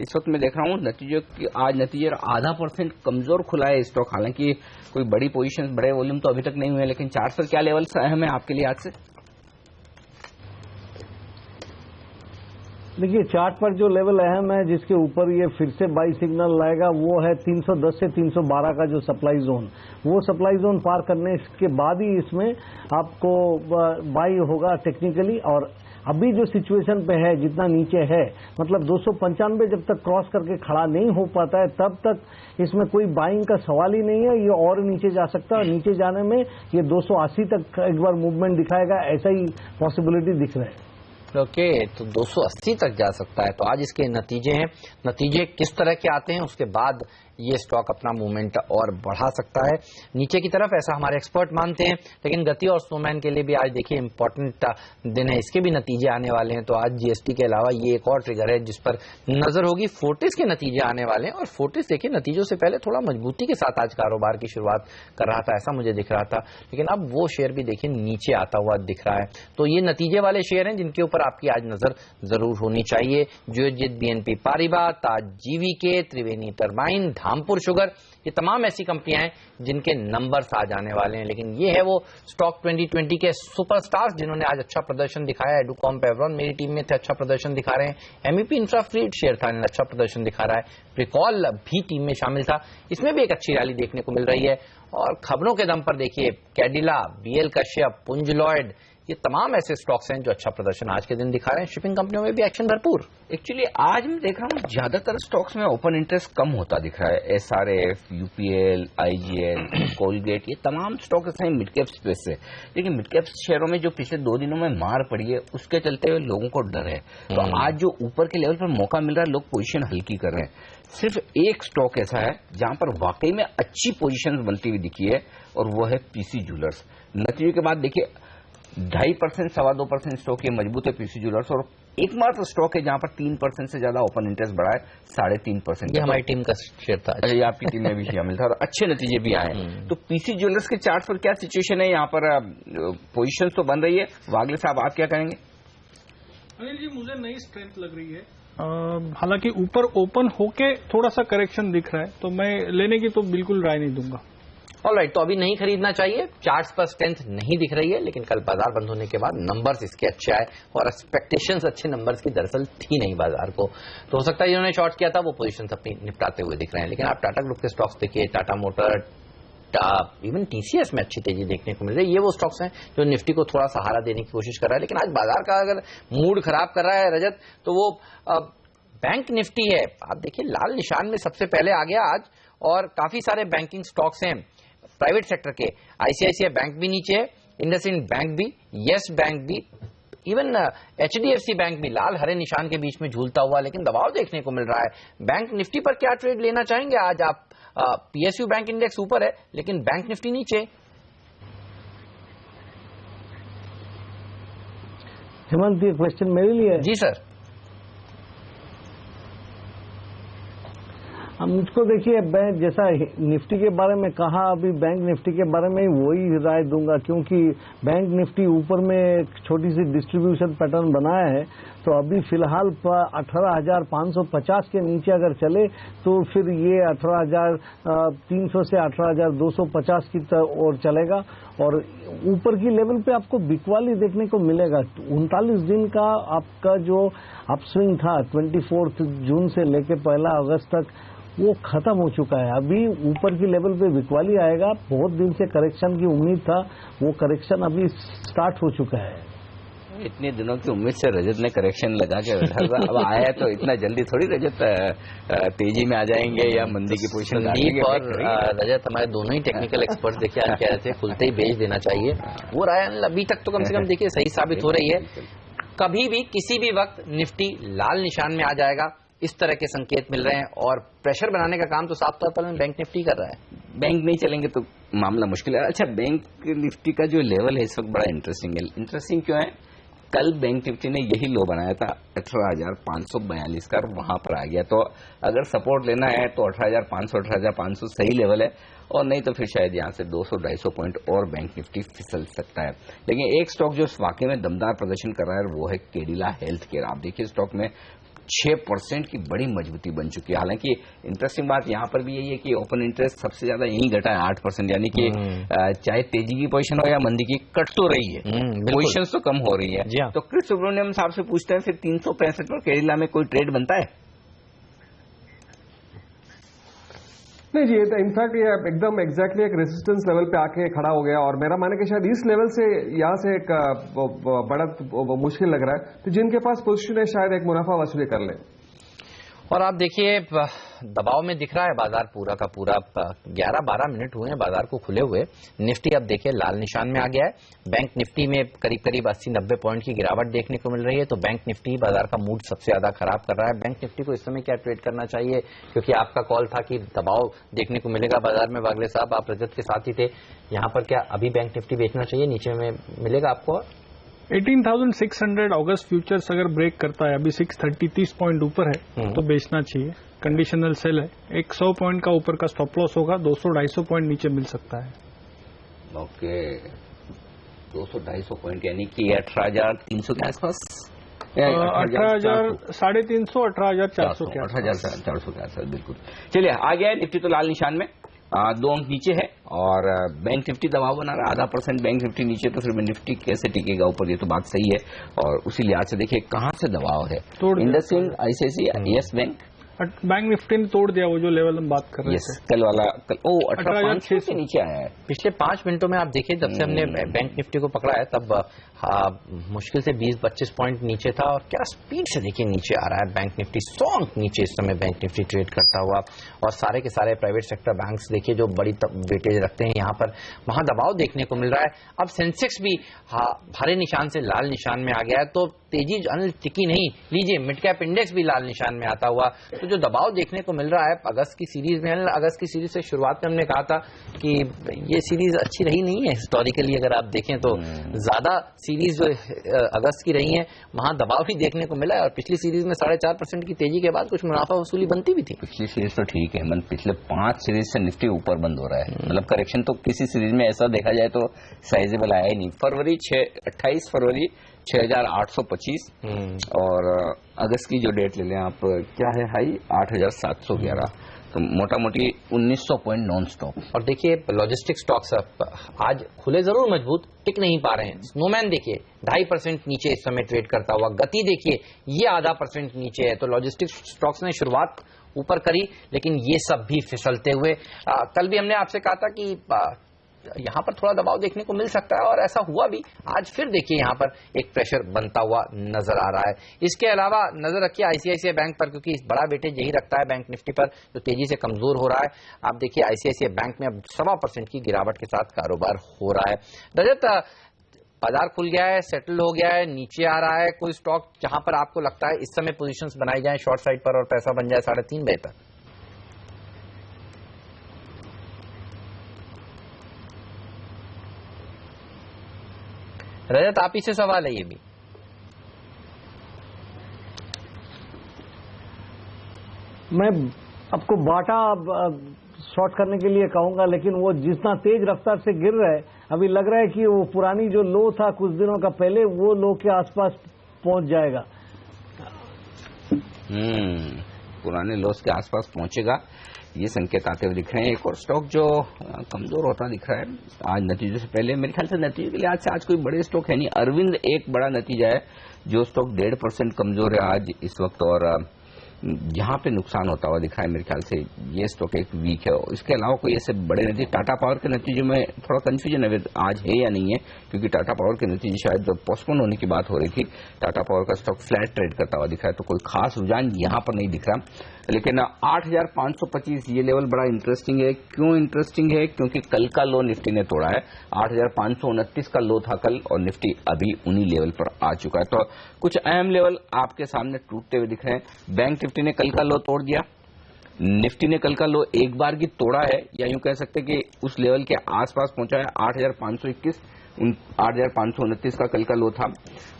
इस वक्त मैं देख रहा हूं नतीजों की, आज नतीजे 0.5% कमजोर खुला है स्टॉक। हालांकि कोई बड़ी पोजीशन, बड़े वॉल्यूम तो अभी तक नहीं हुए, लेकिन चार्ट्स पर क्या लेवल अहम है आपके लिए आज से? देखिए, चार्ट पर जो लेवल अहम है जिसके ऊपर ये फिर से बाई सिग्नल लाएगा वो है 310 से 312 का जो सप्लाई जोन। वो सप्लाई जोन पार करने के बाद ही इसमें आपको बाई होगा टेक्निकली। और अभी जो सिचुएशन पे है, जितना नीचे है, मतलब 295 जब तक क्रॉस करके खड़ा नहीं हो पाता है तब तक इसमें कोई बाइंग का सवाल ही नहीं है। ये और नीचे जा सकता है, नीचे जाने में ये 280 तक एक बार मूवमेंट दिखाएगा, ऐसा ही पॉसिबिलिटी दिख रहा है। ओके, तो 280 तक जा सकता है। तो आज इसके नतीजे हैं, नतीजे किस तरह के आते हैं उसके बाद ये स्टॉक अपना मूवमेंट और बढ़ा सकता है नीचे की तरफ, ऐसा हमारे एक्सपर्ट मानते हैं। लेकिन गति और स्नोमैन के लिए भी आज देखिए इंपॉर्टेंट दिन है, इसके भी नतीजे आने वाले हैं। तो आज जीएसटी के अलावा ये एक और ट्रिगर है जिस पर नजर होगी। फोर्टिस के नतीजे आने वाले हैं और फोर्टिस देखिए नतीजों से पहले थोड़ा मजबूती के साथ आज कारोबार की शुरुआत कर रहा था, ऐसा मुझे दिख रहा था। लेकिन अब वो शेयर भी देखिए नीचे आता हुआ दिख रहा है। तो ये नतीजे वाले शेयर हैं जिनके ऊपर आपकी आज नजर जरूर होनी चाहिए। जियोजित, बीएनपी पारिबा, ताज जीवीके, त्रिवेणी टरबाइन, धामपुर शुगर, ये तमाम ऐसी कंपनियां हैं जिनके नंबर्स आज आने वाले हैं। लेकिन ये है वो स्टॉक 2020 के सुपरस्टार्स जिन्होंने आज अच्छा प्रदर्शन दिखाया। एडुकॉम, पेवरॉन मेरी टीम में थे, अच्छा प्रदर्शन दिखा रहे हैं। एमईपी इंफ्राफ्लीट शेयर था, अच्छा प्रदर्शन दिखा रहा है। प्रिकॉल भी टीम में शामिल था, इसमें भी एक अच्छी रैली देखने को मिल रही है। और खबरों के दम पर देखिए कैडिला, बीएल कश्यप, पुंज लॉयड, ये तमाम ऐसे स्टॉक्स हैं जो अच्छा प्रदर्शन आज के दिन दिखा रहे हैं। शिपिंग कंपनियों में भी एक्शन भरपूर। एक्चुअली आज मैं देख रहा हूँ ज्यादातर स्टॉक्स में ओपन इंटरेस्ट कम होता दिख रहा है। एसआरएफ, यूपीएल, आईजीएल, कोलगेट, ये तमाम स्टॉक ऐसे हैं मिड कैप स्पेस से। लेकिन मिड कैप शेयरों में जो पिछले 2 दिनों में मार पड़ी है उसके चलते हुए लोगों को डर है। तो आज जो ऊपर के लेवल पर मौका मिल रहा है, लोग पोजीशन हल्की कर रहे हैं। सिर्फ एक स्टॉक ऐसा है जहां पर वाकई में अच्छी पोजीशन बनती हुई दिखी है और वो है पीसी ज्वेलर्स। नतीजों के बाद देखिए 2.5%, 2.25% स्टॉक ये मजबूत है पीसी ज्वेलर्स, और एकमात्र स्टॉक है जहां पर 3% से ज्यादा ओपन इंटरेस्ट बढ़ा है, 3.5%। ये हमारी टीम का शेयर था, ये आपकी टीम में भी शामिल था और अच्छे नतीजे भी आए। तो पीसी ज्वेलर्स के चार्ट पर क्या सिचुएशन है? यहाँ पर पोजीशन तो बन रही है। वागले साहब आप क्या करेंगे? अनिल जी, मुझे नई स्ट्रेंथ लग रही है। हालांकि ऊपर ओपन होके थोड़ा सा करेक्शन दिख रहा है, तो मैं लेने की तो बिल्कुल राय नहीं दूंगा। ऑलराइट, तो अभी नहीं खरीदना चाहिए। चार्ट्स पर स्ट्रेंथ नहीं दिख रही है, लेकिन कल बाजार बंद होने के बाद नंबर्स इसके अच्छे आए और एक्सपेक्टेशंस अच्छे नंबर्स की दरअसल थी नहीं बाजार को। तो हो सकता है जिन्होंने शॉर्ट किया था वो पोजीशंस अपनी निपटाते हुए दिख रहे हैं। लेकिन आप टाटा ग्रुप के स्टॉक्स देखिए, टाटा मोटर, इवन टीसीएस में अच्छी तेजी देखने को मिल रही है। ये वो स्टॉक्स हैं जो निफ्टी को थोड़ा सहारा देने की कोशिश कर रहा है। लेकिन आज बाजार का अगर मूड खराब कर रहा है रजत, तो वो बैंक निफ्टी है। आप देखिए लाल निशान में सबसे पहले आ गया आज, और काफी सारे बैंकिंग स्टॉक्स हैं प्राइवेट सेक्टर के। आईसीआईसीआई बैंक भी नीचे है, इंडसइंड बैंक भी, येस बैंक भी, इवन एचडीएफसी बैंक भी लाल हरे निशान के बीच में झूलता हुआ, लेकिन दबाव देखने को मिल रहा है। बैंक निफ्टी पर क्या ट्रेड लेना चाहेंगे आज आप? पीएसयू बैंक इंडेक्स ऊपर है लेकिन बैंक निफ्टी नीचे। हेमंत, ये क्वेश्चन मेरे लिए है। जी सर। हम मुझको देखिए, मैं जैसा निफ्टी के बारे में कहा, अभी बैंक निफ्टी के बारे में वही राय दूंगा, क्योंकि बैंक निफ्टी ऊपर में एक छोटी सी डिस्ट्रीब्यूशन पैटर्न बनाया है। तो अभी फिलहाल 18,550 के नीचे अगर चले तो फिर ये 18,300 से 18,250 की ओर चलेगा, और ऊपर की लेवल पे आपको बिकवाली देखने को मिलेगा। 39 दिन का आपका जो अपस्विंग था 24 जून से लेकर 1 अगस्त तक, वो खत्म हो चुका है। अभी ऊपर की लेवल पे बिकवाली आएगा। बहुत दिन से करेक्शन की उम्मीद था, वो करेक्शन अभी स्टार्ट हो चुका है। इतने दिनों की उम्मीद से रजत ने करेक्शन लगा के बैठा था, अब आया तो इतना जल्दी थोड़ी रजत तेजी में आ जाएंगे या मंदी की पोजीशन संदीप और रजत हमारे दोनों ही टेक्निकल एक्सपर्ट्स देखिए आज कह रहे थे खुलते ही बेच देना चाहिए। वो राय अभी तक तो कम से कम देखिए सही साबित हो रही है। कभी भी किसी भी वक्त निफ्टी लाल निशान में आ जाएगा, इस तरह के संकेत मिल रहे हैं, और प्रेशर बनाने का काम तो साफ तौर पर बैंक निफ्टी कर रहा है। बैंक नहीं चलेंगे तो मामला मुश्किल है। अच्छा, बैंक निफ्टी का जो लेवल है इस वक्त बड़ा इंटरेस्टिंग है। इंटरेस्टिंग क्यों है? कल बैंक निफ्टी ने यही लो बनाया था 18,542 का, वहां पर आ गया। तो अगर सपोर्ट लेना है तो 18,500, 18,500 सही लेवल है, और नहीं तो फिर शायद यहां से 200-250 पॉइंट और बैंक निफ्टी फिसल सकता है। लेकिन एक स्टॉक जो वाकई में दमदार प्रदर्शन कर रहा है वो है कैडिला हेल्थ केयर। आप देखिए स्टॉक में 6% की बड़ी मजबूती बन चुकी है। हालांकि इंटरेस्टिंग बात यहां पर भी यही है कि ओपन इंटरेस्ट सबसे ज्यादा यही घटा है 8%, यानी कि चाहे तेजी की पोजीशन हो या मंदी की, कट तो रही है, पोजीशन तो कम हो रही है। तो क्रिस सुब्रमण्यम साहब से पूछते हैं, फिर 365 पर कैडिला में कोई ट्रेड बनता है? नहीं जी, इनफैक्ट ये एकदम एग्जैक्टली एक रेजिस्टेंस लेवल पे आके खड़ा हो गया, और मेरा मानना है कि शायद इस लेवल से यहां से एक बढ़त मुश्किल लग रहा है। तो जिनके पास पोजीशन है शायद एक मुनाफा वसूली कर ले। और आप देखिए दबाव में दिख रहा है बाजार पूरा का पूरा। 11-12 मिनट हुए हैं बाजार को खुले हुए। निफ्टी अब देखिए लाल निशान में आ गया है। बैंक निफ्टी में करीब करीब 80-90 पॉइंट की गिरावट देखने को मिल रही है। तो बैंक निफ्टी बाजार का मूड सबसे ज्यादा खराब कर रहा है। बैंक निफ्टी को इस समय क्या ट्रेड करना चाहिए, क्योंकि आपका कॉल था कि दबाव देखने को मिलेगा बाजार में। वागले साहब, आप रजत के साथ ही थे, यहाँ पर क्या अभी बैंक निफ्टी बेचना चाहिए, नीचे में मिलेगा आपको? 18,600 अगस्त फ्यूचर्स अगर ब्रेक करता है, अभी 630 पॉइंट ऊपर है तो बेचना चाहिए। कंडीशनल सेल है। 100 पॉइंट का ऊपर का स्टॉप लॉस होगा, 200-250 पॉइंट नीचे मिल सकता है। ओके, 200-250 पॉइंट यानी कि 18,300 के आसपास, 18,000, 350, 18,400 के आसपास, 18,400 के आसपास। बिल्कुल। चलिए आ गया है निफ्टी तो लाल निशान में, 2 अंक नीचे है और बैंक निफ्टी दबाव बना रहा है। 0.5% बैंक निफ्टी नीचे, तो फिर निफ्टी कैसे टिकेगा ऊपर, ये तो बात सही है। और उसी लिहाज से देखिए कहां से दबाव है। IndusInd, ICICI, yes bank, bank Nifty ने तोड़ दिया वो जो लेवल हम बात कर रहे थे। कल वाला 18,500 से नीचे आया है। पिछले 5 मिनटों में आप देखिए, जब से हमने बैंक निफ्टी को पकड़ा है तब मुश्किल से 20-25 पॉइंट नीचे था और क्या स्पीड से देखिए नीचे आ रहा है बैंक निफ्टी। 100 अंक नीचे इस समय बैंक निफ्टी ट्रेड करता हुआ। और सारे के सारे प्राइवेट सेक्टर बैंक्स देखिए जो बड़ी वेटेज रखते हैं यहाँ पर, वहां दबाव देखने को मिल रहा है। अब सेंसेक्स भी हरे निशान से लाल निशान में आ गया है, तो तेजी टिकी नहीं। लीजिए मिड कैप इंडेक्स भी लाल निशान में आता हुआ। तो जो दबाव देखने को मिल रहा है अगस्त की सीरीज में, अगस्त की सीरीज से शुरुआत में हमने कहा था कि ये सीरीज अच्छी रही नहीं है हिस्टोरिकली। अगर आप देखें तो ज्यादा सीरीज जो अगस्त की रही है वहां दबाव भी देखने को मिला है। और पिछली सीरीज में 4.5% की तेजी के बाद कुछ मुनाफा वसूली बनती भी थी। पिछली सीरीज तो ठीक है, मतलब पिछले 5 सीरीज से निफ्टी ऊपर बंद हो रहा है। मतलब करेक्शन तो किसी सीरीज में ऐसा देखा जाए तो साइजेबल आया ही नहीं। 28 फरवरी 6,825 और अगस्त की जो डेट ले लें आप, क्या है हाई 8,711, तो मोटा मोटी 1900 पॉइंट नॉन स्टॉप। और देखिए लॉजिस्टिक स्टॉक्स आज खुले जरूर मजबूत, टिक नहीं पा रहे हैं। स्नोमैन देखिए 2.5% नीचे इस समय ट्रेड करता हुआ। गति देखिए ये 0.5% नीचे है। तो लॉजिस्टिक स्टॉक्स ने शुरुआत ऊपर करी, लेकिन ये सब भी फिसलते हुए। कल भी हमने आपसे कहा था कि यहां पर थोड़ा दबाव देखने को मिल सकता है और ऐसा हुआ भी। आज फिर देखिए यहां पर एक प्रेशर बनता हुआ नजर आ रहा है। इसके अलावा नजर रखिए आईसीआईसीआई बैंक पर, क्योंकि बड़ा वेटेज यही रखता है बैंक निफ्टी पर, जो तेजी से कमजोर हो रहा है। आप देखिए आईसीआईसीआई बैंक में अब 1.25% की गिरावट के साथ कारोबार हो रहा है। रजत, बाजार खुल गया है, सेटल हो गया है, नीचे आ रहा है। कोई स्टॉक जहां पर आपको लगता है इस समय पोजीशंस बनाई जाए शॉर्ट साइड पर और पैसा बन जाए 3.5 बजे तक? रजत, आप ही से सवाल है ये भी। मैं आपको बाटा शॉर्ट करने के लिए कहूंगा, लेकिन वो जितना तेज रफ्तार से गिर रहा है, अभी लग रहा है कि वो पुरानी जो लो था कुछ दिनों का पहले, वो लो के आसपास पहुंच जाएगा। पुराने लोस के आसपास पहुंचेगा, ये संकेत आते हुए दिख रहे हैं। एक और स्टॉक जो कमजोर होता दिख रहा है आज नतीजों से पहले, मेरे ख्याल से नतीजों के लिए आज कोई बड़े स्टॉक है नहीं। अरविंद एक बड़ा नतीजा है, जो स्टॉक 1.5% कमजोर है आज इस वक्त, और यहाँ पे नुकसान होता हुआ दिख रहा है। मेरे ख्याल से ये स्टॉक एक वीक है। इसके अलावा कोई ऐसे बड़े नतीजे, टाटा पावर के नतीजे में थोड़ा कंफ्यूजन है आज है या नहीं है, क्योंकि टाटा पावर के नतीजे शायद जब पोस्टपोन होने की बात हो रही थी, टाटा पावर का स्टॉक फ्लैट ट्रेड करता हुआ दिख रहा है, तो कोई खास रुझान यहाँ पर नहीं दिख रहा। लेकिन 8,525 ये लेवल बड़ा इंटरेस्टिंग है। क्यों इंटरेस्टिंग है? क्योंकि कल का लो निफ्टी ने तोड़ा है। 8,529 का लो था कल, और निफ्टी अभी उन्हीं लेवल पर आ चुका है। तो कुछ अहम लेवल आपके सामने टूटते हुए दिख रहे हैं। बैंक निफ्टी ने कल का लो तोड़ दिया, निफ्टी ने कल का लो एक बार की तोड़ा है, या यूं कह सकते कि उस लेवल के आसपास पहुंचा है। 8,521, 8,529 का कल का लो था।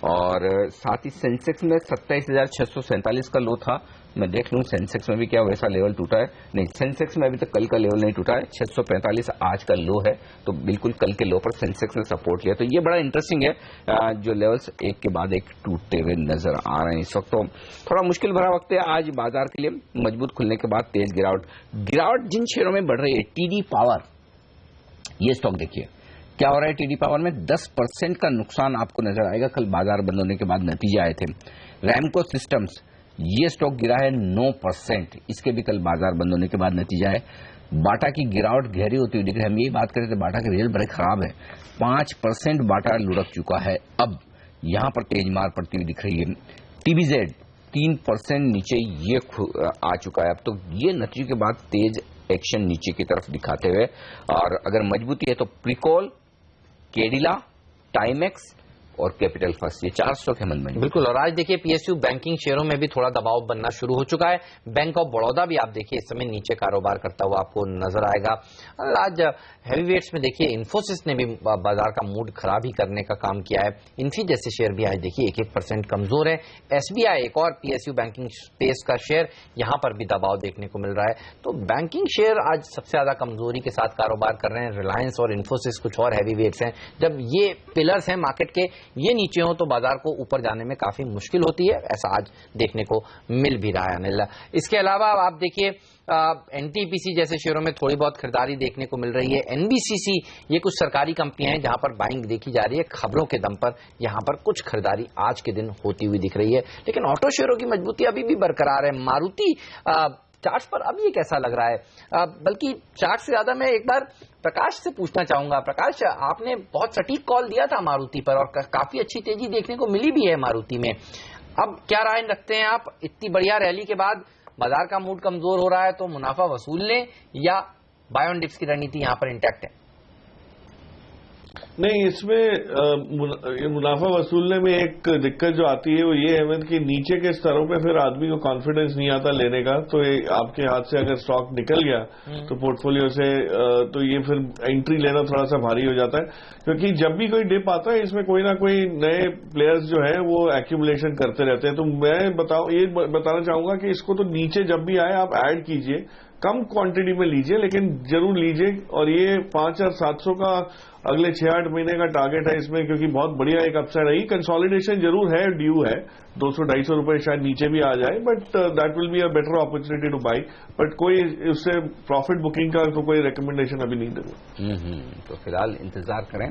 और साथ ही सेंसेक्स में 27,647 का लो था। मैं देख लूं सेंसेक्स में भी क्या वैसा लेवल टूटा है। नहीं, सेंसेक्स में अभी तक कल का लेवल नहीं टूटा है। 645 आज का लो है, तो बिल्कुल कल के लो पर सेंसेक्स ने सपोर्ट लिया। तो ये बड़ा इंटरेस्टिंग है, जो लेवल्स एक के बाद एक टूटते हुए नजर आ रहे हैं इस वक्त। तो थोड़ा मुश्किल भरा वक्त है आज बाजार के लिए। मजबूत खुलने के बाद तेज गिरावट जिन शेयरों में बढ़ रही है, टीडी पावर, ये स्टॉक देखिए क्या हो रहा है। टीडी पावर में 10% का नुकसान आपको नजर आएगा। कल बाजार बंद होने के बाद नतीजे आए थे। रैमको सिस्टम्स, ये स्टॉक गिरा है 9%, इसके भी कल बाजार बंद होने के बाद नतीजा है। बाटा की गिरावट गहरी होती हुई दिख रही है। हम यही बात कर रहे थे, बाटा के रिजल्ट बड़े खराब है। 5% बाटा लुढ़क चुका है, अब यहां पर तेज मार पड़ती हुई दिख रही है। टीबीजेड 3% नीचे ये आ चुका है। अब तो ये नतीजे के बाद तेज एक्शन नीचे की तरफ दिखाते हुए, और अगर मजबूती है तो प्रिकॉल, केडिला, टाइमेक्स और कैपिटल फर्स्ट, ये 4 स्टॉक है मंद। बिल्कुल। और आज देखिए पीएसयू बैंकिंग शेयरों में भी थोड़ा दबाव बनना शुरू हो चुका है। बैंक ऑफ बड़ौदा भी आप देखिए इस समय नीचे कारोबार करता हुआ आपको नजर आएगा। आज हैवीवेट्स में देखिए इन्फोसिस ने भी बाजार का मूड खराब ही करने का काम किया है। इन्फी जैसे शेयर भी आज देखिए 1% कमजोर है। एसबीआई एक और पीएसयू बैंकिंग स्पेस का शेयर, यहां पर भी दबाव देखने को मिल रहा है। तो बैंकिंग शेयर आज सबसे ज्यादा कमजोरी के साथ कारोबार कर रहे हैं। रिलायंस और इन्फोसिस कुछ और हैवीवेट्स हैं। जब ये पिलर्स हैं मार्केट के, ये नीचे हो तो बाजार को ऊपर जाने में काफी मुश्किल होती है, ऐसा आज देखने को मिल भी रहा है अनिल। इसके अलावा आप देखिए एनटीपीसी जैसे शेयरों में थोड़ी बहुत खरीदारी देखने को मिल रही है। एनबीसीसी, ये कुछ सरकारी कंपनियां हैं जहां पर बाइंग देखी जा रही है। खबरों के दम पर यहां पर कुछ खरीदारी आज के दिन होती हुई दिख रही है। लेकिन ऑटो शेयरों की मजबूती अभी भी बरकरार है। मारुति चार्ट पर अब ये कैसा लग रहा है? बल्कि चार्ट से ज्यादा मैं एक बार प्रकाश से पूछना चाहूंगा। प्रकाश, आपने बहुत सटीक कॉल दिया था मारुति पर और काफी अच्छी तेजी देखने को मिली भी है मारुति में। अब क्या राय रखते हैं आप? इतनी बढ़िया रैली के बाद बाजार का मूड कमजोर हो रहा है तो मुनाफा वसूल लें या बाय ऑन डिप्स की रणनीति यहां पर इंटैक्ट है? नहीं, इसमें मुनाफा वसूलने में एक दिक्कत जो आती है वो ये है कि नीचे के स्तरों पे फिर आदमी को कॉन्फिडेंस नहीं आता लेने का। तो आपके हाथ से अगर स्टॉक निकल गया तो पोर्टफोलियो से, तो ये फिर एंट्री लेना थोड़ा सा भारी हो जाता है। क्योंकि जब भी कोई डिप आता है इसमें कोई ना कोई नए प्लेयर्स जो है वो एक्यूमुलेशन करते रहते हैं। तो मैं ये बताना चाहूंगा कि इसको तो नीचे जब भी आए आप ऐड कीजिए, कम क्वांटिटी में लीजिए लेकिन जरूर लीजिए। और ये 5700 का अगले 6-8 महीने का टारगेट है इसमें, क्योंकि बहुत बढ़िया एक अपसाइड है। कंसोलिडेशन जरूर है, ड्यू है, 200-250 रुपए शायद नीचे भी आ जाए, but that will be a better opportunity two by. But कोई उससे प्रॉफिट बुकिंग का तो कोई रिकमेंडेशन अभी नहीं दूंगा। तो फिलहाल इंतजार करें।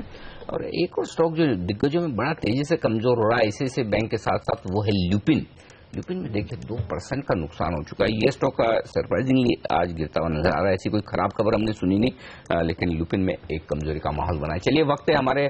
और एक और स्टॉक जो दिग्गजों में बड़ा तेजी से कमजोर हो रहा है ICICI बैंक के साथ साथ, वो है ल्यूपिन। ल्यूपिन में देखिए 2% का नुकसान हो चुका है। ये स्टॉक सरप्राइजिंगली आज गिरता हुआ नजर आ रहा है। ऐसी कोई खराब खबर हमने सुनी नहीं, लेकिन ल्यूपिन में एक कमजोरी का माहौल बना है। चलिए, वक्त है हमारे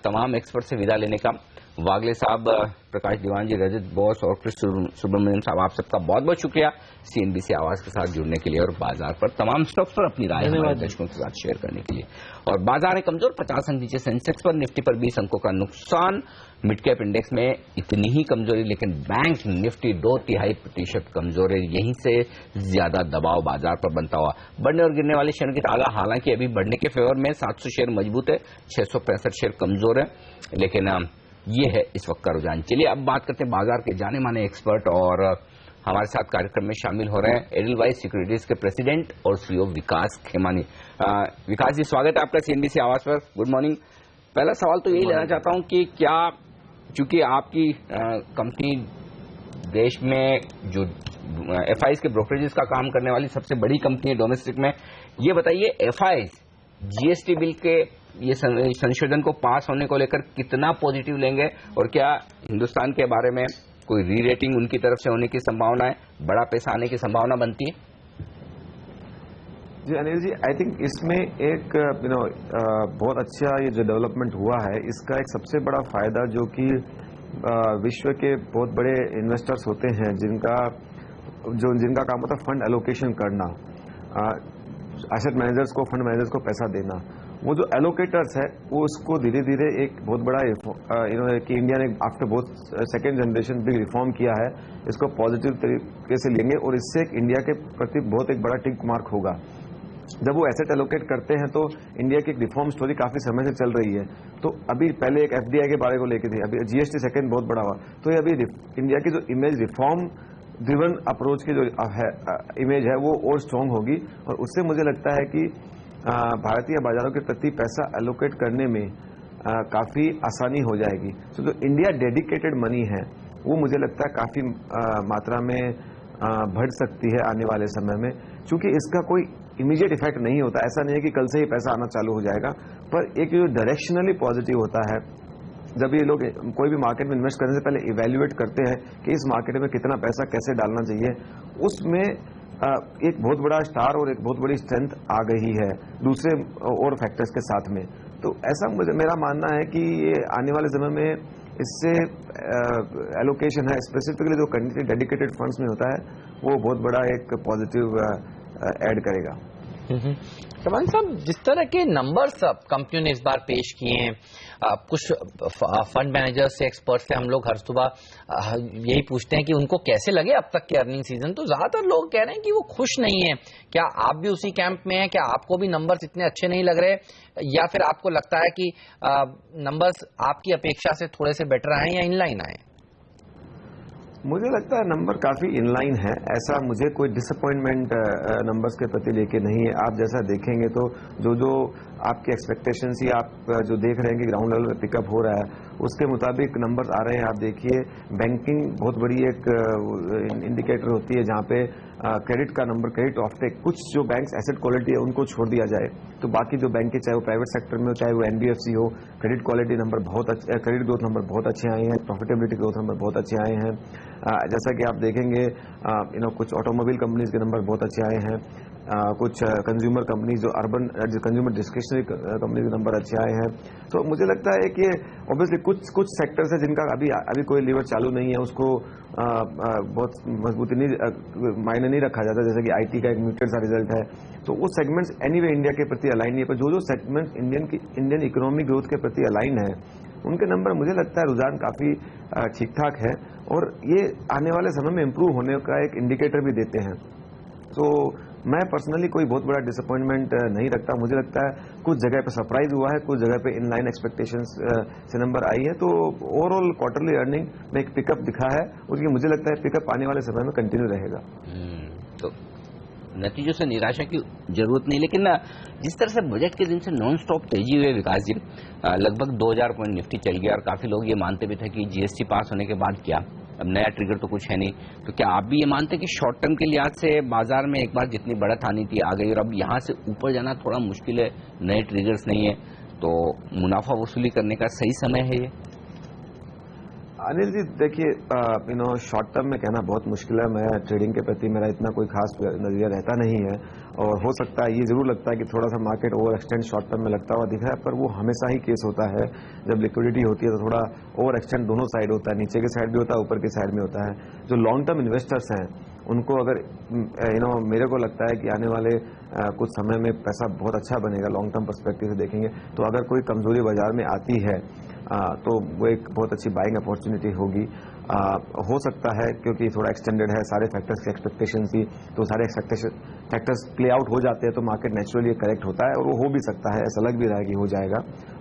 तमाम एक्सपर्ट से विदा लेने का। वागले साहब, प्रकाश दीवान जी, रजत बोस और कृष्ण सुब्रमण्यम साहब, आप सबका बहुत बहुत शुक्रिया CNBC आवाज के साथ जुड़ने के लिए और बाजार पर तमाम स्टॉक्स पर अपनी राय हमारे दर्शकों के साथ शेयर करने के लिए। और बाजार है कमजोर, 50 अंक नीचे सेंसेक्स पर, निफ्टी पर 20 अंकों का नुकसान, मिड कैप इंडेक्स में इतनी ही कमजोरी, लेकिन बैंक निफ्टी 2.5% कमजोर है। यहीं से ज्यादा दबाव बाजार पर बनता हुआ बढ़ने और गिरने वाले शेयर की तादाद हालांकि अभी बढ़ने के फेवर में 700 शेयर मजबूत है, 665 शेयर कमजोर है, लेकिन ये है इस वक्त का रुझान। चलिए अब बात करते हैं बाजार के जाने माने एक्सपर्ट, और हमारे साथ कार्यक्रम में शामिल हो रहे हैं एडलवाइस सिक्योरिटीज के प्रेसिडेंट और CEO विकास खेमानी। विकास जी, स्वागत है आपका CNBC आवाज पर। Good morning. पहला सवाल तो यही लेना चाहता हूं कि क्या, चूंकि आपकी कंपनी देश में जो FIs के ब्रोकरेजेस का काम करने वाली सबसे बड़ी कंपनी है डोमेस्टिक में, ये बताइए FIs GST बिल के ये संशोधन को पास होने को लेकर कितना पॉजिटिव लेंगे, और क्या हिंदुस्तान के बारे में कोई री रेटिंग उनकी तरफ से होने की संभावना है, बड़ा पैसा आने की संभावना बनती है? जी अनिल जी, आई थिंक इसमें एक बहुत अच्छा ये जो डेवलपमेंट हुआ है, इसका एक सबसे बड़ा फायदा जो कि विश्व के बहुत बड़े इन्वेस्टर्स होते हैं जिनका काम होता है फंड एलोकेशन करना, एसेट मैनेजर्स को, फंड मैनेजर्स को पैसा देना, वो जो एलोकेटर्स है वो उसको धीरे धीरे एक बहुत बड़ा कि इंडिया ने आफ्टर बहुत सेकेंड जनरेशन बिग रिफॉर्म किया है, इसको पॉजिटिव तरीके से लेंगे और इससे इंडिया के प्रति बहुत एक बड़ा टिक मार्क होगा। जब वो एसेट एलोकेट करते हैं तो इंडिया की एक रिफॉर्म स्टोरी काफी समय से चल रही है। तो अभी पहले एक FDI के बारे को लेके थी, अभी GST सेकेंड बहुत बड़ा हुआ, तो ये अभी इंडिया की जो इमेज रिफॉर्म ड्रिवन अप्रोच की जो इमेज है वो और स्ट्रांग होगी, और उससे मुझे लगता है कि भारतीय बाजारों के प्रति पैसा एलोकेट करने में काफी आसानी हो जाएगी। तो जो इंडिया डेडिकेटेड मनी है वो मुझे लगता है काफी मात्रा में बढ़ सकती है आने वाले समय में, क्योंकि इसका कोई इमीडिएट इफेक्ट नहीं होता। ऐसा नहीं है कि कल से ही पैसा आना चालू हो जाएगा, पर एक जो डायरेक्शनली पॉजिटिव होता है, जब ये लोग कोई भी मार्केट में इन्वेस्ट करने से पहले इवेल्युएट करते हैं कि इस मार्केट में कितना पैसा कैसे डालना चाहिए, उसमें एक बहुत बड़ा स्टार और एक बहुत बड़ी स्ट्रेंथ आ गई है दूसरे और फैक्टर्स के साथ में। तो ऐसा मेरा मानना है कि ये आने वाले समय में इससे एलोकेशन है स्पेसिफिकली जो कंट्री डेडिकेटेड फंड्स में होता है वो बहुत बड़ा एक पॉजिटिव ऐड करेगा। कमान साहब, जिस तरह के नंबर्स कंपनियों ने इस बार पेश किए हैं, कुछ फंड मैनेजर से, एक्सपर्ट से हम लोग हर सुबह यही पूछते हैं कि उनको कैसे लगे अब तक के अर्निंग सीजन, तो ज्यादातर लोग कह रहे हैं कि वो खुश नहीं है। क्या आप भी उसी कैंप में हैं? क्या आपको भी नंबर्स इतने अच्छे नहीं लग रहे, या फिर आपको लगता है कि नंबर्स आपकी अपेक्षा से थोड़े से बेटर आए या इनलाइन आए? मुझे लगता है नंबर काफी इनलाइन है, ऐसा मुझे कोई डिसअपॉइंटमेंट नंबर्स के प्रति लेके नहीं है। आप जैसा देखेंगे तो जो आपके एक्सपेक्टेशंस ही आप जो देख रहे हैं कि ग्राउंड लेवल में पिकअप हो रहा है उसके मुताबिक नंबर्स आ रहे हैं। आप देखिए बैंकिंग बहुत बड़ी एक इंडिकेटर होती है जहां पे क्रेडिट का नंबर, क्रेडिट ऑफटेक, कुछ जो बैंक्स एसेट क्वालिटी है उनको छोड़ दिया जाए तो बाकी जो बैंक के चाहे वो प्राइवेट सेक्टर में हो चाहे वो एनबीएफसी हो, क्रेडिट क्वालिटी नंबर बहुत अच्छे, क्रेडिट ग्रोथ नंबर बहुत अच्छे आए हैं, प्रॉफिटेबिलिटी ग्रोथ नंबर बहुत अच्छे आए हैं। जैसा कि आप देखेंगे कुछ ऑटोमोबाइल कंपनीज के नंबर बहुत अच्छे आए हैं, कुछ कंज्यूमर कंपनीज जो अर्बन कंज्यूमर डिस्क्रिशनरी कंपनी के नंबर अच्छे आए हैं। तो मुझे लगता है कि ऑब्वियसली कुछ सेक्टर्स है जिनका अभी कोई लीवर चालू नहीं है, उसको बहुत मजबूती नहीं मायने नहीं रखा जाता, जैसे कि आईटी का एक म्यूटेड सा रिजल्ट है। तो वो सेगमेंट्स एनीवे इंडिया के प्रति अलाइन नहीं है, पर जो सेगमेंट्स इंडियन इकोनॉमिक ग्रोथ के प्रति अलाइन है उनके नंबर मुझे लगता है रुझान काफी ठीक ठाक है और ये आने वाले समय में इंप्रूव होने का एक इंडिकेटर भी देते हैं। तो मैं पर्सनली कोई बहुत बड़ा डिसअपॉइंटमेंट नहीं रखता। मुझे लगता है कुछ जगह पे सरप्राइज हुआ है, कुछ जगह पे इनलाइन एक्सपेक्टेशंस से नंबर आई है। तो ओवरऑल क्वार्टरली अर्निंग में एक पिकअप दिखा है और ये मुझे लगता है पिकअप आने वाले समय में कंटिन्यू रहेगा। तो नतीजों से निराशा की जरूरत नहीं, लेकिन जिस तरह से बजट के दिन से नॉन स्टॉप तेजी हुई विकास जी, लगभग 2000 पॉइंट निफ्टी चल गया और काफी लोग ये मानते भी थे कि जीएसटी पास होने के बाद क्या, अब नया ट्रिगर तो कुछ है नहीं। तो क्या आप भी ये मानते हैं कि शॉर्ट टर्म के लिहाज से बाजार में एक बार जितनी बढ़त आनी थी आ गई और अब यहाँ से ऊपर जाना थोड़ा मुश्किल है, नए ट्रिगर्स नहीं है, तो मुनाफा वसूली करने का सही समय है ये? अनिल जी देखिए, शॉर्ट टर्म में कहना बहुत मुश्किल है। मैं ट्रेडिंग के प्रति मेरा इतना कोई खास नजरिया रहता नहीं है और हो सकता है ये जरूर लगता है कि थोड़ा सा market over extend short term में लगता हुआ दिख रहा है, पर वो हमेशा ही केस होता है। जब लिक्विडिटी होती है तो थोड़ा ओवर एक्सटेंड दोनों साइड होता है, नीचे के साइड भी होता है, ऊपर की साइड में होता है। जो लॉन्ग टर्म इन्वेस्टर्स हैं उनको अगर मेरे को लगता है कि आने वाले कुछ समय में पैसा बहुत अच्छा बनेगा, लॉन्ग टर्म पर्सपेक्टिव से देखेंगे तो अगर कोई कमजोरी बाजार में आती है तो वो एक बहुत अच्छी बाइंग अपॉर्चुनिटी होगी। हो सकता है क्योंकि थोड़ा एक्सटेंडेड है, सारे फैक्टर्स की एक्सपेक्टेशन थी, तो सारे फैक्टर्स प्ले आउट हो जाते हैं तो मार्केट नेचुरली करेक्ट होता है और वो हो भी सकता है, ऐसा लग भी रहा है कि हो जाएगा।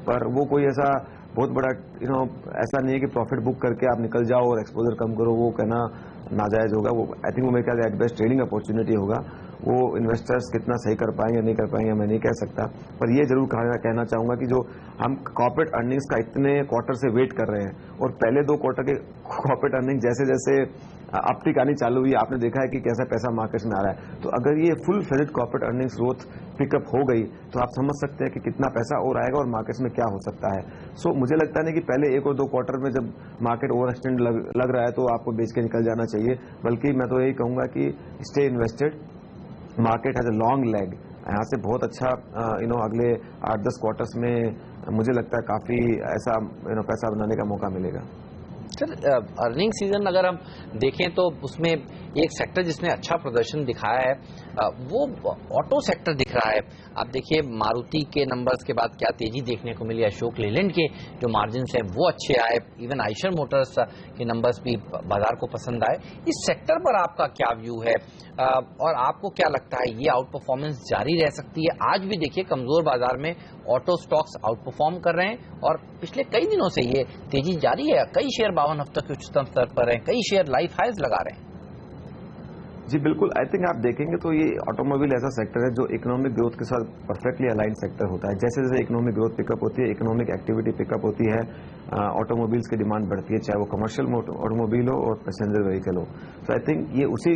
पर वो कोई ऐसा बहुत बड़ा ऐसा नहीं है कि प्रॉफिट बुक करके आप निकल जाओ और एक्सपोजर कम करो, वो कहना नाजायज होगा। वो आई थिंक वो मेरे ख्याल एट बेस्ट ट्रेडिंग अपॉर्चुनिटी होगा। वो इन्वेस्टर्स कितना सही कर पाएंगे नहीं कर पाएंगे मैं नहीं कह सकता, पर ये जरूर कहना चाहूंगा कि जो हम कॉर्पोरेट अर्निंग्स का इतने क्वार्टर से वेट कर रहे हैं और पहले 2 क्वार्टर के कॉर्पोरेट अर्निंग जैसे जैसे अपटिक आनी चालू हुई, आपने देखा है कि कैसा पैसा मार्केट्स में आ रहा है। तो अगर ये full fledged corporate earnings growth pickup हो गई तो आप समझ सकते हैं कि कितना पैसा और आएगा और मार्केट्स में क्या हो सकता है। सो मुझे लगता है कि पहले 1 और 2 क्वार्टर में जब मार्केट ओवर एक्सटेंड लग रहा है तो आपको बेच के निकल जाना चाहिए, बल्कि मैं तो यही कहूंगा कि stay invested, market has a long leg. यहाँ से बहुत अच्छा अगले 8-10 क्वार्टर्स में मुझे लगता है काफी ऐसा पैसा बनाने का मौका मिलेगा। सर, अर्निंग सीजन अगर हम देखें तो उसमें एक सेक्टर जिसने अच्छा प्रदर्शन दिखाया है वो ऑटो सेक्टर दिख रहा है। आप देखिए मारुति के नंबर्स के बाद क्या तेजी देखने को मिली, अशोक लेलैंड के जो मार्जिन है वो अच्छे आए, इवन आइशर मोटर्स के नंबर्स भी बाजार को पसंद आए। इस सेक्टर पर आपका क्या व्यू है और आपको क्या लगता है ये आउट परफॉर्मेंस जारी रह सकती है? आज भी देखिए कमजोर बाजार में ऑटो स्टॉक्स आउट परफॉर्म कर रहे हैं और पिछले कई दिनों से ये तेजी जारी है। कई शेयर 52 हफ्तों के उच्चतम स्तर पर हैं, कई शेयर लाइफ हाइज लगा रहे हैं। जी बिल्कुल, आई थिंक आप देखेंगे तो ये ऑटोमोबाइल ऐसा सेक्टर है जो इकोनॉमिक ग्रोथ के साथ परफेक्टली अलाइंड सेक्टर होता है। जैसे जैसे इकोनॉमिक ग्रोथ पिकअप होती है, इकोनॉमिक एक्टिविटी पिकअप होती है, ऑटोमोबाइल्स की डिमांड बढ़ती है, चाहे वो कमर्शियल ऑटोमोबाइल हो और पैसेंजर व्हीकल हो। तो आई थिंक ये उसी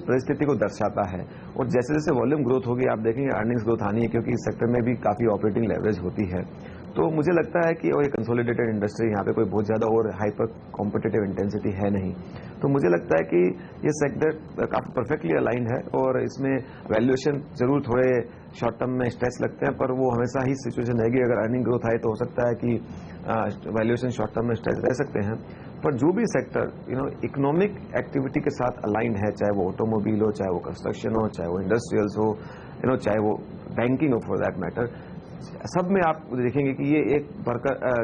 परिस्थिति को दर्शाता है और जैसे जैसे वॉल्यूम ग्रोथ होगी आप देखेंगे अर्निंग्स ग्रोथ आनी है, क्योंकि इस सेक्टर में भी काफी ऑपरेटिंग लेवरेज होती है। तो मुझे लगता है कि और ये कंसोलिडेटेड इंडस्ट्री, यहाँ पे कोई बहुत ज्यादा और हाइपर कॉम्पिटिटिव इंटेंसिटी है नहीं, तो मुझे लगता है कि ये सेक्टर काफी परफेक्टली अलाइंड है और इसमें वैल्यूएशन जरूर थोड़े शॉर्ट टर्म में स्ट्रेस लगते हैं, पर वो हमेशा ही सिचुएशन रहेगी। अगर अर्निंग ग्रोथ आए तो हो सकता है कि वैल्यूएशन शॉर्ट टर्म में स्ट्रेस रह सकते हैं, पर जो भी सेक्टर इकोनॉमिक एक्टिविटी के साथ अलाइंड है, चाहे वो ऑटोमोबाइल हो, चाहे वो कंस्ट्रक्शन हो, चाहे वो इंडस्ट्रियल्स हो, चाहे वो बैंकिंग हो फॉर दैट मैटर, सब में आप देखेंगे कि ये एक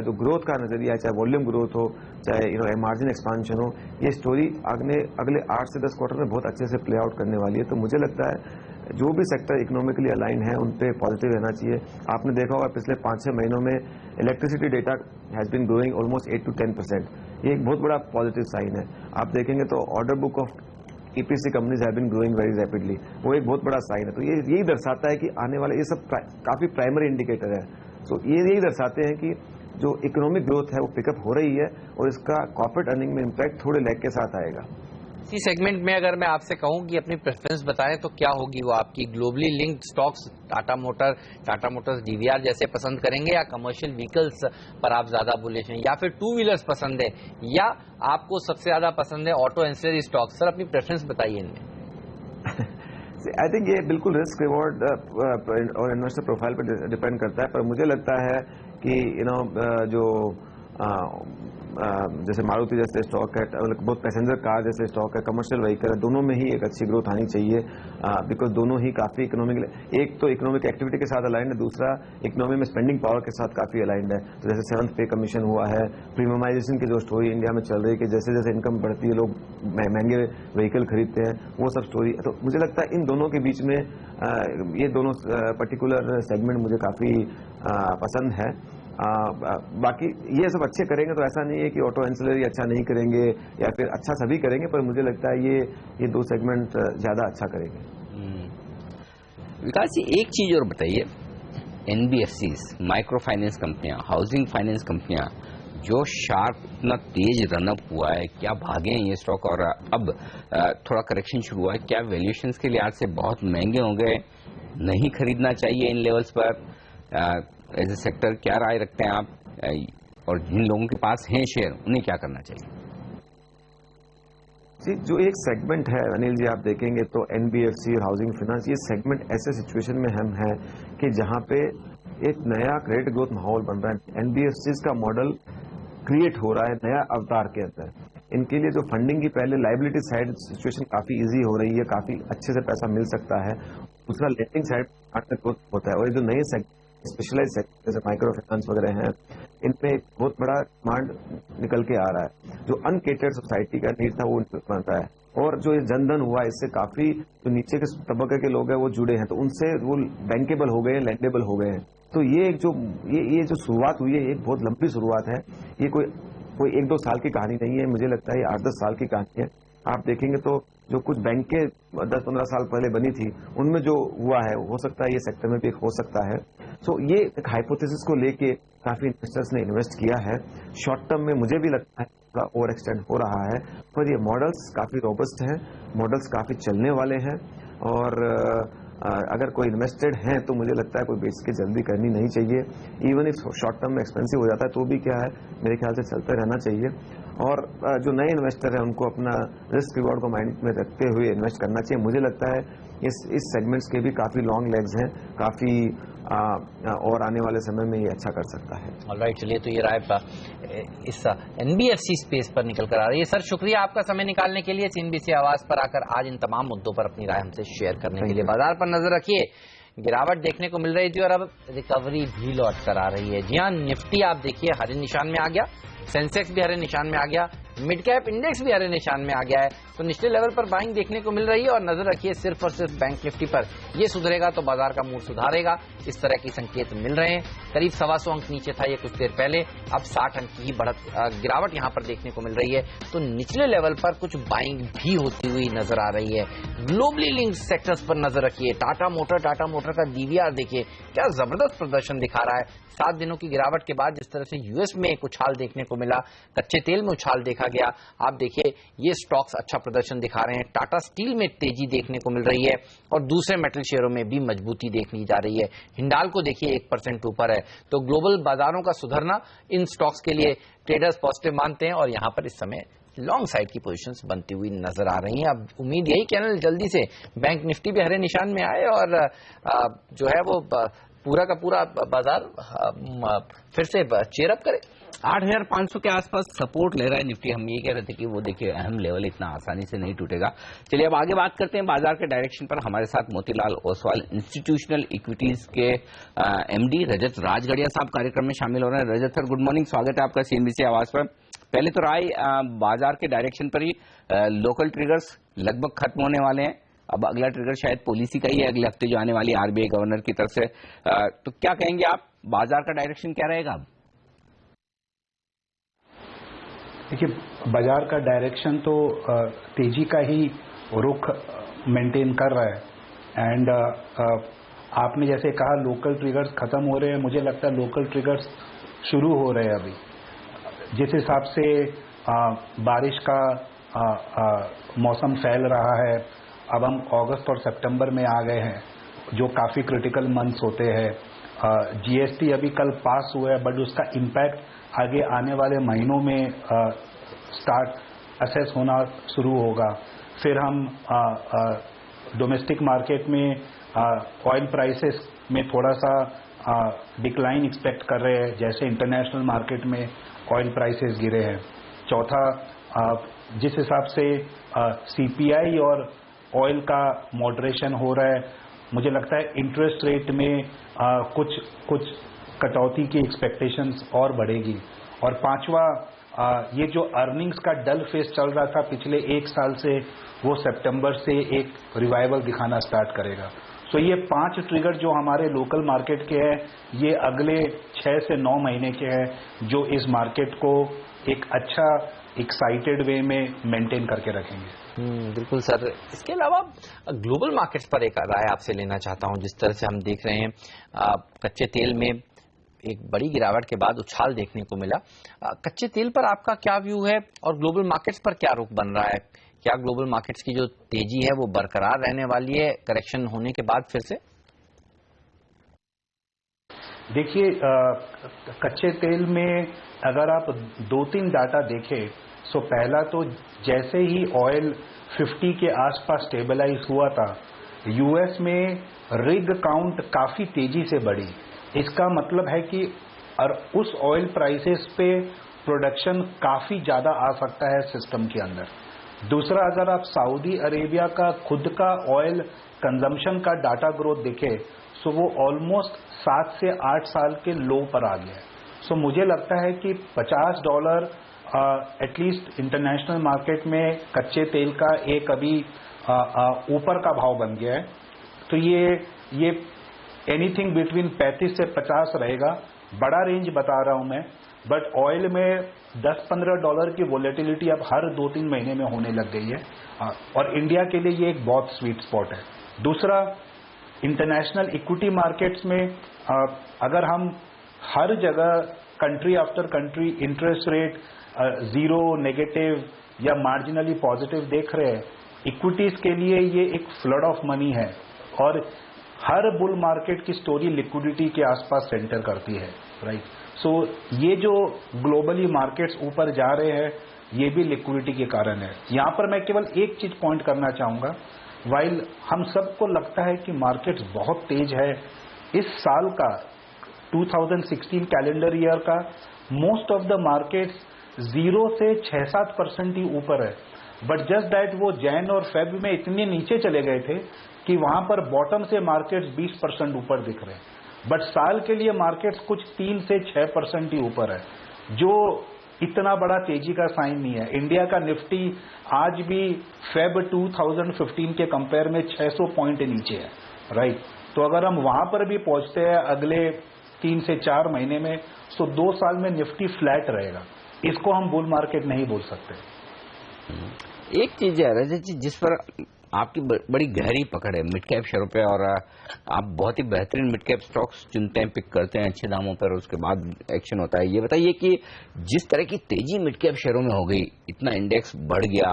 जो ग्रोथ का नजरिया है, चाहे वॉल्यूम ग्रोथ हो, चाहे मार्जिन एक्सपांशन हो, ये स्टोरी अगले 8 से 10 क्वार्टर में बहुत अच्छे से प्ले आउट करने वाली है। तो मुझे लगता है जो भी सेक्टर इकोनॉमिकली अलाइन है उन पे पॉजिटिव रहना चाहिए। आपने देखा होगा पिछले 5-6 महीनों में electricity data has been growing almost 8 to 10%, ये एक बहुत बड़ा पॉजिटिव साइन है। आप देखेंगे तो order book of EPC companies have been growing very rapidly, वो एक बहुत बड़ा साइन है। तो ये यही दर्शाता है कि आने वाले ये सब काफी प्राइमरी इंडिकेटर है। तो ये यही दर्शाते हैं कि जो इकोनॉमिक ग्रोथ है वो पिकअप हो रही है और इसका कॉर्पोरेट अर्निंग में इम्पैक्ट थोड़े लैग के साथ आएगा। इसी सेगमेंट में अगर मैं आपसे कहूं कि अपनी प्रेफरेंस बताएं तो क्या होगी वो आपकी? Globally linked stocks, Tata Motors, DVR जैसे पसंद करेंगे, या कमर्शियल व्हीकल्स पर आप ज्यादा बुलिश हैं, या फिर टू व्हीलर्स पसंद है, या आपको सबसे ज्यादा पसंद है ऑटो एंसिलरी स्टॉक्स? सर अपनी प्रेफरेंस बताइए इनमें। आई थिंक ये बिल्कुल रिस्क रिवॉर्ड और इन्वेस्टर प्रोफाइल पर डिपेंड करता है, पर मुझे लगता है कि जो जैसे मारुति जैसे स्टॉक है, बहुत पैसेंजर कार जैसे स्टॉक है, कमर्शियल व्हीकल है, दोनों में ही एक अच्छी ग्रोथ आनी चाहिए, बिकॉज दोनों ही काफी इकोनॉमिक, एक तो इकोनॉमिक एक्टिविटी के साथ अलाइंड है, दूसरा इकोनॉमी में स्पेंडिंग पावर के साथ काफी अलाइंड है। तो जैसे 7th पे कमीशन हुआ है, प्रीमियमाइजेशन की जो स्टोरी इंडिया में चल रही है कि जैसे जैसे इनकम बढ़ती है लोग महंगे व्हीकल खरीदते हैं, वो सब स्टोरी। तो मुझे लगता है इन दोनों के बीच में ये दोनों पर्टिकुलर सेगमेंट मुझे काफी पसंद है। बाकी ये सब अच्छे करेंगे तो ऐसा नहीं है कि ऑटो एंसिलरी अच्छा नहीं करेंगे या फिर अच्छा सभी करेंगे, पर मुझे लगता है ये 2 सेगमेंट ज्यादा अच्छा करेंगे। विकास जी एक चीज और बताइए, NBFCs, माइक्रो फाइनेंस कंपनियां, हाउसिंग फाइनेंस कंपनियां जो शार्प इतना तेज रनअप हुआ है, क्या भागे हैं ये स्टॉक और अब थोड़ा करेक्शन शुरू हुआ है, क्या वैल्यूएशंस के लिहाज से बहुत महंगे हो गए, नहीं खरीदना चाहिए इन लेवल्स पर? एज ए सेक्टर क्या राय रखते हैं आप, और जिन लोगों के पास हैं शेयर उन्हें क्या करना चाहिए? जी, जो एक सेगमेंट है अनिल जी, आप देखेंगे तो NBFC और हाउसिंग फाइनेंस, ये सेगमेंट ऐसे सिचुएशन में हम हैं कि जहां पे एक नया क्रेडिट ग्रोथ माहौल बन रहा है, NBFCs का मॉडल क्रिएट हो रहा है नया अवतार के अंदर। इनके लिए जो फंडिंग की पहले लाइबिलिटी साइड सिचुएशन काफी इजी हो रही है, काफी अच्छे से पैसा मिल सकता है, दूसरा लेंडिंग साइड ग्रोथ होता है, और ये जो नए स्पेशलाइज सेक्टर जैसे माइक्रो फाइनेंस वगैरह हैं, इनमें एक बहुत बड़ा डिमांड निकल के आ रहा है। जो अनकेटर्ड सोसाइटी का नीड था वो बन रहा है, और जो ये जनधन हुआ इससे काफी जो नीचे के तबके के लोग हैं वो जुड़े हैं, तो उनसे वो बैंकेबल हो गए हैं, लैंडेबल हो गए हैं। तो ये जो शुरुआत हुई है, एक बहुत लंबी शुरुआत है, ये कोई 1-2 साल की कहानी नहीं है, मुझे लगता है ये 8-10 साल की कहानी है। आप देखेंगे तो जो कुछ बैंकें 10-15 साल पहले बनी थी, उनमें जो हुआ है हो सकता है ये सेक्टर में भी हो सकता है। सो ये एक हाइपोथेसिस को लेके काफी इन्वेस्टर्स ने इन्वेस्ट किया है। शॉर्ट टर्म में मुझे भी लगता है थोड़ा ओवर एक्सटेंड हो रहा है, पर ये मॉडल्स काफी रोबस्ट हैं, मॉडल्स काफी चलने वाले हैं, और अगर कोई इन्वेस्टेड है तो मुझे लगता है कोई बेच के जल्दी करनी नहीं चाहिए। इवन इफ शॉर्ट टर्म में एक्सपेंसिव हो जाता है तो भी क्या है, मेरे ख्याल से चलते रहना चाहिए। और जो नए इन्वेस्टर है उनको अपना रिस्क रिवॉर्ड को माइंड में रखते हुए इन्वेस्ट करना चाहिए। मुझे लगता है इस सेगमेंट्स के भी काफी लॉन्ग लेग्स हैं, काफी और आने वाले समय में ये अच्छा कर सकता है। ऑलराइट, चलिए तो ये राय इस NBFC स्पेस पर निकल कर आ रही है। सर शुक्रिया आपका समय निकालने के लिए, CNBC आवाज पर आकर आज इन तमाम मुद्दों पर अपनी राय हमसे शेयर करने के लिए। बाजार पर नजर रखिए, गिरावट देखने को मिल रही थी और अब रिकवरी भी लौट कर आ रही है। जी हाँ, निफ्टी आप देखिए हरे निशान में आ गया, सेंसेक्स भी हरे निशान में आ गया, मिड कैप इंडेक्स भी हरे निशान में आ गया है। तो निचले लेवल पर बाइंग देखने को मिल रही है, और नजर रखिए सिर्फ और सिर्फ बैंक निफ्टी पर। ये सुधरेगा तो बाजार का मूड सुधारेगा, इस तरह की संकेत मिल रहे हैं। करीब 125 अंक नीचे था ये कुछ देर पहले, अब 60 अंक की ही गिरावट यहां पर देखने को मिल रही है। तो निचले लेवल पर कुछ बाइंग भी होती हुई नजर आ रही है। ग्लोबली लिंक्ड सेक्टर्स पर नजर रखिए, टाटा मोटर का DVR देखिए क्या जबरदस्त प्रदर्शन दिखा रहा है। 7 दिनों की गिरावट के बाद जिस तरह से US में एक उछाल देखने को मिला, कच्चे तेल में उछाल देखा गया। आप देखिए ये स्टॉक्स अच्छा प्रदर्शन दिखा रहे हैं, टाटा स्टील में तेजी देखने को मिल रही है और दूसरे मेटल शेयरों में भी मजबूती देखनी जा रही है। हिंडाल्को देखिए 1% ऊपर है। तो ग्लोबल बाजारों का सुधरना इन स्टॉक्स के लिए ट्रेडर्स पॉजिटिव मानते हैं और यहां पर इस समय लॉन्ग साइड की पोजीशंस बनती हुई नजर आ रही हैं। अब उम्मीद यही कि जल्दी से बैंक निफ्टी भी हरे निशान में आए और जो है वो पूरा का पूरा बाजार फिर से चेयरअप करे। 8,500 के आसपास सपोर्ट ले रहा है निफ्टी। हम ये कह रहे थे कि वो देखिए अहम लेवल इतना आसानी से नहीं टूटेगा। चलिए अब आगे बात करते हैं बाजार के डायरेक्शन पर। हमारे साथ मोतीलाल ओसवाल इंस्टीट्यूशनल इक्विटीज के एमडी रजत राजगढ़िया साहब कार्यक्रम में शामिल हो रहे हैं। रजत सर गुड मॉर्निंग, स्वागत है आपका सीएनबीसी आवाज पर। पहले तो राय बाजार के डायरेक्शन पर ही, लोकल ट्रिगर्स लगभग खत्म होने वाले हैं। अब अगला ट्रिगर शायद पॉलिसी का ही है अगले हफ्ते जो आने वाली आरबीआई गवर्नर की तरफ से। तो क्या कहेंगे आप, बाजार का डायरेक्शन क्या रहेगा अब? देखिए बाजार का डायरेक्शन तो तेजी का ही रुख मेंटेन कर रहा है एंड आपने जैसे कहा लोकल ट्रिगर्स खत्म हो रहे हैं, मुझे लगता है लोकल ट्रिगर्स शुरू हो रहे हैं अभी। जिस हिसाब से बारिश का मौसम फैल रहा है, अब हम अगस्त और सितंबर में आ गए हैं जो काफ़ी क्रिटिकल मंथ्स होते हैं। जीएसटी अभी कल पास हुआ है बट उसका इम्पैक्ट आगे आने वाले महीनों में स्टार्ट असेस होना शुरू होगा। फिर हम डोमेस्टिक मार्केट में ऑयल प्राइसेस में थोड़ा सा डिक्लाइन एक्सपेक्ट कर रहे हैं, जैसे इंटरनेशनल मार्केट में ऑयल प्राइसेस गिरे हैं। चौथा, जिस हिसाब से सीपीआई और ऑयल का मॉडरेशन हो रहा है, मुझे लगता है इंटरेस्ट रेट में कुछ कटौती की एक्सपेक्टेशंस और बढ़ेगी। और पांचवा, ये जो अर्निंग्स का डल फेस चल रहा था पिछले एक साल से, वो सितंबर से एक रिवाइवल दिखाना स्टार्ट करेगा। सो ये 5 ट्रिगर जो हमारे लोकल मार्केट के हैं, ये अगले 6 से 9 महीने के हैं जो इस मार्केट को एक अच्छा एक्साइटेड वे में मेंटेन करके रखेंगे। बिल्कुल सर। इसके अलावा ग्लोबल मार्केट्स पर एक राय आपसे लेना चाहता हूं। जिस तरह से हम देख रहे हैं कच्चे तेल में एक बड़ी गिरावट के बाद उछाल देखने को मिला, कच्चे तेल पर आपका क्या व्यू है और ग्लोबल मार्केट्स पर क्या रुख बन रहा है? क्या ग्लोबल मार्केट्स की जो तेजी है वो बरकरार रहने वाली है करेक्शन होने के बाद फिर से? देखिए कच्चे तेल में अगर आप 2-3 डाटा देखें, तो पहला तो जैसे ही ऑयल 50 के आसपास स्टेबलाइज हुआ था, यूएस में रिग काउंट काफी तेजी से बढ़ी। इसका मतलब है कि और उस ऑयल प्राइसेस पे प्रोडक्शन काफी ज्यादा आ सकता है सिस्टम के अंदर। दूसरा, अगर आप सऊदी अरेबिया का खुद का ऑयल कंजम्पशन का डाटा ग्रोथ देखें, सो वो ऑलमोस्ट 7 से 8 साल के लो पर आ गया है। सो मुझे लगता है कि $50 एटलीस्ट इंटरनेशनल मार्केट में कच्चे तेल का एक अभी ऊपर का भाव बन गया है। तो ये एनीथिंग बिटवीन 35 से 50 रहेगा, बड़ा रेंज बता रहा हूं मैं। बट ऑयल में $10-15 की वोलेटिलिटी अब हर 2-3 महीने में होने लग गई है और इंडिया के लिए ये एक बहुत स्वीट स्पॉट है। दूसरा, इंटरनेशनल इक्विटी मार्केट्स में अगर हम हर जगह country after country interest rate zero, negative या मार्जिनली पॉजिटिव देख रहे हैं, इक्विटीज के लिए ये एक फ्लड ऑफ मनी है और हर बुल मार्केट की स्टोरी लिक्विडिटी के आसपास सेंटर करती है, राइट। सो ये जो ग्लोबली मार्केट्स ऊपर जा रहे हैं, ये भी लिक्विडिटी के कारण है। यहां पर मैं केवल एक चीज पॉइंट करना चाहूंगा, वाइल हम सबको लगता है कि मार्केट्स बहुत तेज है, इस साल का 2016 कैलेंडर ईयर का मोस्ट ऑफ द मार्केट्स 0 से 6-7% ही ऊपर है। बट जस्ट दैट वो जैन और फेब में इतने नीचे चले गए थे कि वहां पर बॉटम से मार्केट्स 20% ऊपर दिख रहे हैं। बट साल के लिए मार्केट्स कुछ 3 से 6% ही ऊपर है, जो इतना बड़ा तेजी का साइन नहीं है। इंडिया का निफ्टी आज भी फेब 2015 के कंपेयर में 600 पॉइंट नीचे है, राइट। तो अगर हम वहां पर भी पहुंचते हैं अगले 3 से 4 महीने में, तो 2 साल में निफ्टी फ्लैट रहेगा। इसको हम बुल मार्केट नहीं बोल सकते। एक चीज है रजत जी जिस पर आपकी बड़ी गहरी पकड़ है मिड कैप शेयरों पे और आप बहुत ही बेहतरीन मिड कैप स्टॉक्स चुनते हैं, पिक करते हैं अच्छे दामों पर, उसके बाद एक्शन होता है। ये बताइए कि जिस तरह की तेजी मिड कैप शेयरों में हो गई, इतना इंडेक्स बढ़ गया,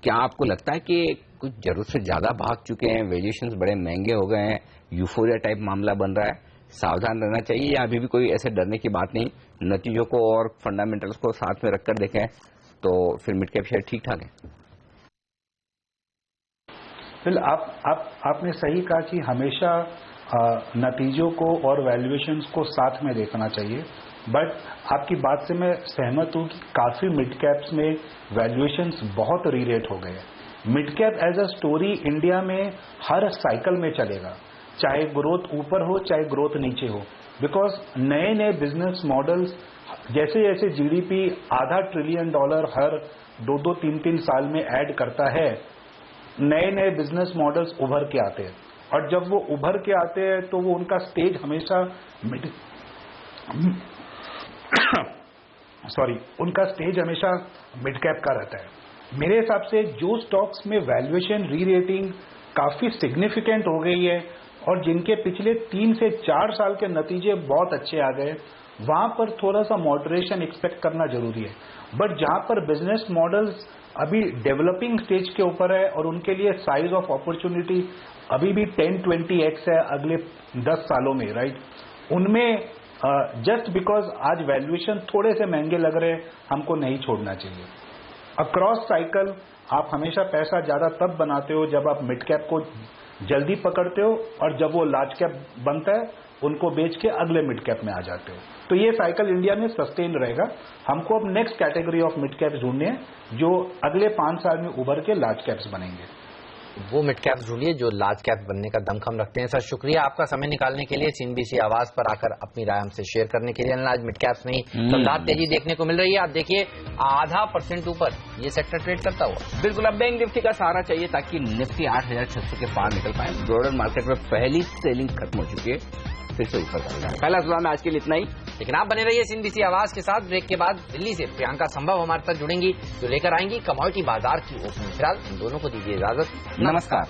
क्या आपको लगता है कि कुछ जरूरत से ज्यादा भाग चुके हैं, वैल्यूएशंस बड़े महंगे हो गए हैं, यूफोरिया टाइप मामला बन रहा है, सावधान रहना चाहिए या अभी भी कोई ऐसे डरने की बात नहीं, नतीजों को और फंडामेंटल्स को साथ में रखकर देखें तो फिर मिड कैप शेयर ठीक ठाक है? फिर आपने सही कहा कि हमेशा नतीजों को और वैल्यूएशंस को साथ में देखना चाहिए, बट आपकी बात से मैं सहमत हूं कि काफी मिड कैप्स में वैल्यूएशंस बहुत रीरेट हो गए हैं। Mid cap as a story India में हर साइकिल में चलेगा, चाहे ग्रोथ ऊपर हो चाहे ग्रोथ नीचे हो, बिकॉज नए नए बिजनेस मॉडल्स जैसे जैसे जीडीपी $500 ट्रिलियन हर 2-3 साल में ऐड करता है, नए नए बिजनेस मॉडल्स उभर के आते हैं, और जब वो उभर के आते हैं तो वो उनका स्टेज हमेशा उनका स्टेज हमेशा मिड कैप का रहता है। मेरे हिसाब से जो स्टॉक्स में वैल्यूएशन री रेटिंग काफी सिग्निफिकेंट हो गई है और जिनके पिछले 3 से 4 साल के नतीजे बहुत अच्छे आ गए, वहां पर थोड़ा सा मॉडरेशन एक्सपेक्ट करना जरूरी है। बट जहां पर बिजनेस मॉडल्स अभी डेवलपिंग स्टेज के ऊपर है और उनके लिए साइज ऑफ अपॉर्चुनिटी अभी भी 10-20x है अगले 10 सालों में, राइट, उनमें जस्ट बिकॉज आज वैल्यूएशन थोड़े से महंगे लग रहे हैं, हमको नहीं छोड़ना चाहिए। अक्रॉस साइकिल आप हमेशा पैसा ज्यादा तब बनाते हो जब आप मिड कैप को जल्दी पकड़ते हो और जब वो लार्ज कैप बनता है उनको बेच के अगले मिड कैप में आ जाते हो। तो ये साइकिल इंडिया में सस्टेन रहेगा। हमको अब next category of mid caps ढूंढने हैं जो अगले 5 साल में उभर के लार्ज कैप्स बनेंगे। वो मिड कैप्स ढूंढिए जो लार्ज कैप बनने का दमखम रखते हैं। सर शुक्रिया आपका समय निकालने के लिए, सीएनबीसी आवाज पर आकर अपनी राय हमसे शेयर करने के लिए। आज मिड कैप्स नहीं शानदार तेजी देखने को मिल रही है। आप देखिए 0.5% ऊपर ये सेक्टर ट्रेड करता हुआ। बिल्कुल, अब बैंक निफ्टी का सहारा चाहिए ताकि निफ्टी 8,600 के पार निकल पाए। ब्रॉडर मार्केट में पहली सेलिंग खत्म हो चुकी है, फिर से ऊपर कर रहा है। पहला सुबह में आज के लिए इतना ही, लेकिन आप बने रहिए सीएनबीसी आवाज के साथ। ब्रेक के बाद दिल्ली से प्रियंका संभव हमारे साथ जुड़ेंगी जो लेकर आएंगी कमोडिटी बाजार की ओपनिंग। फिलहाल इन दोनों को दीजिए इजाजत, नमस्कार।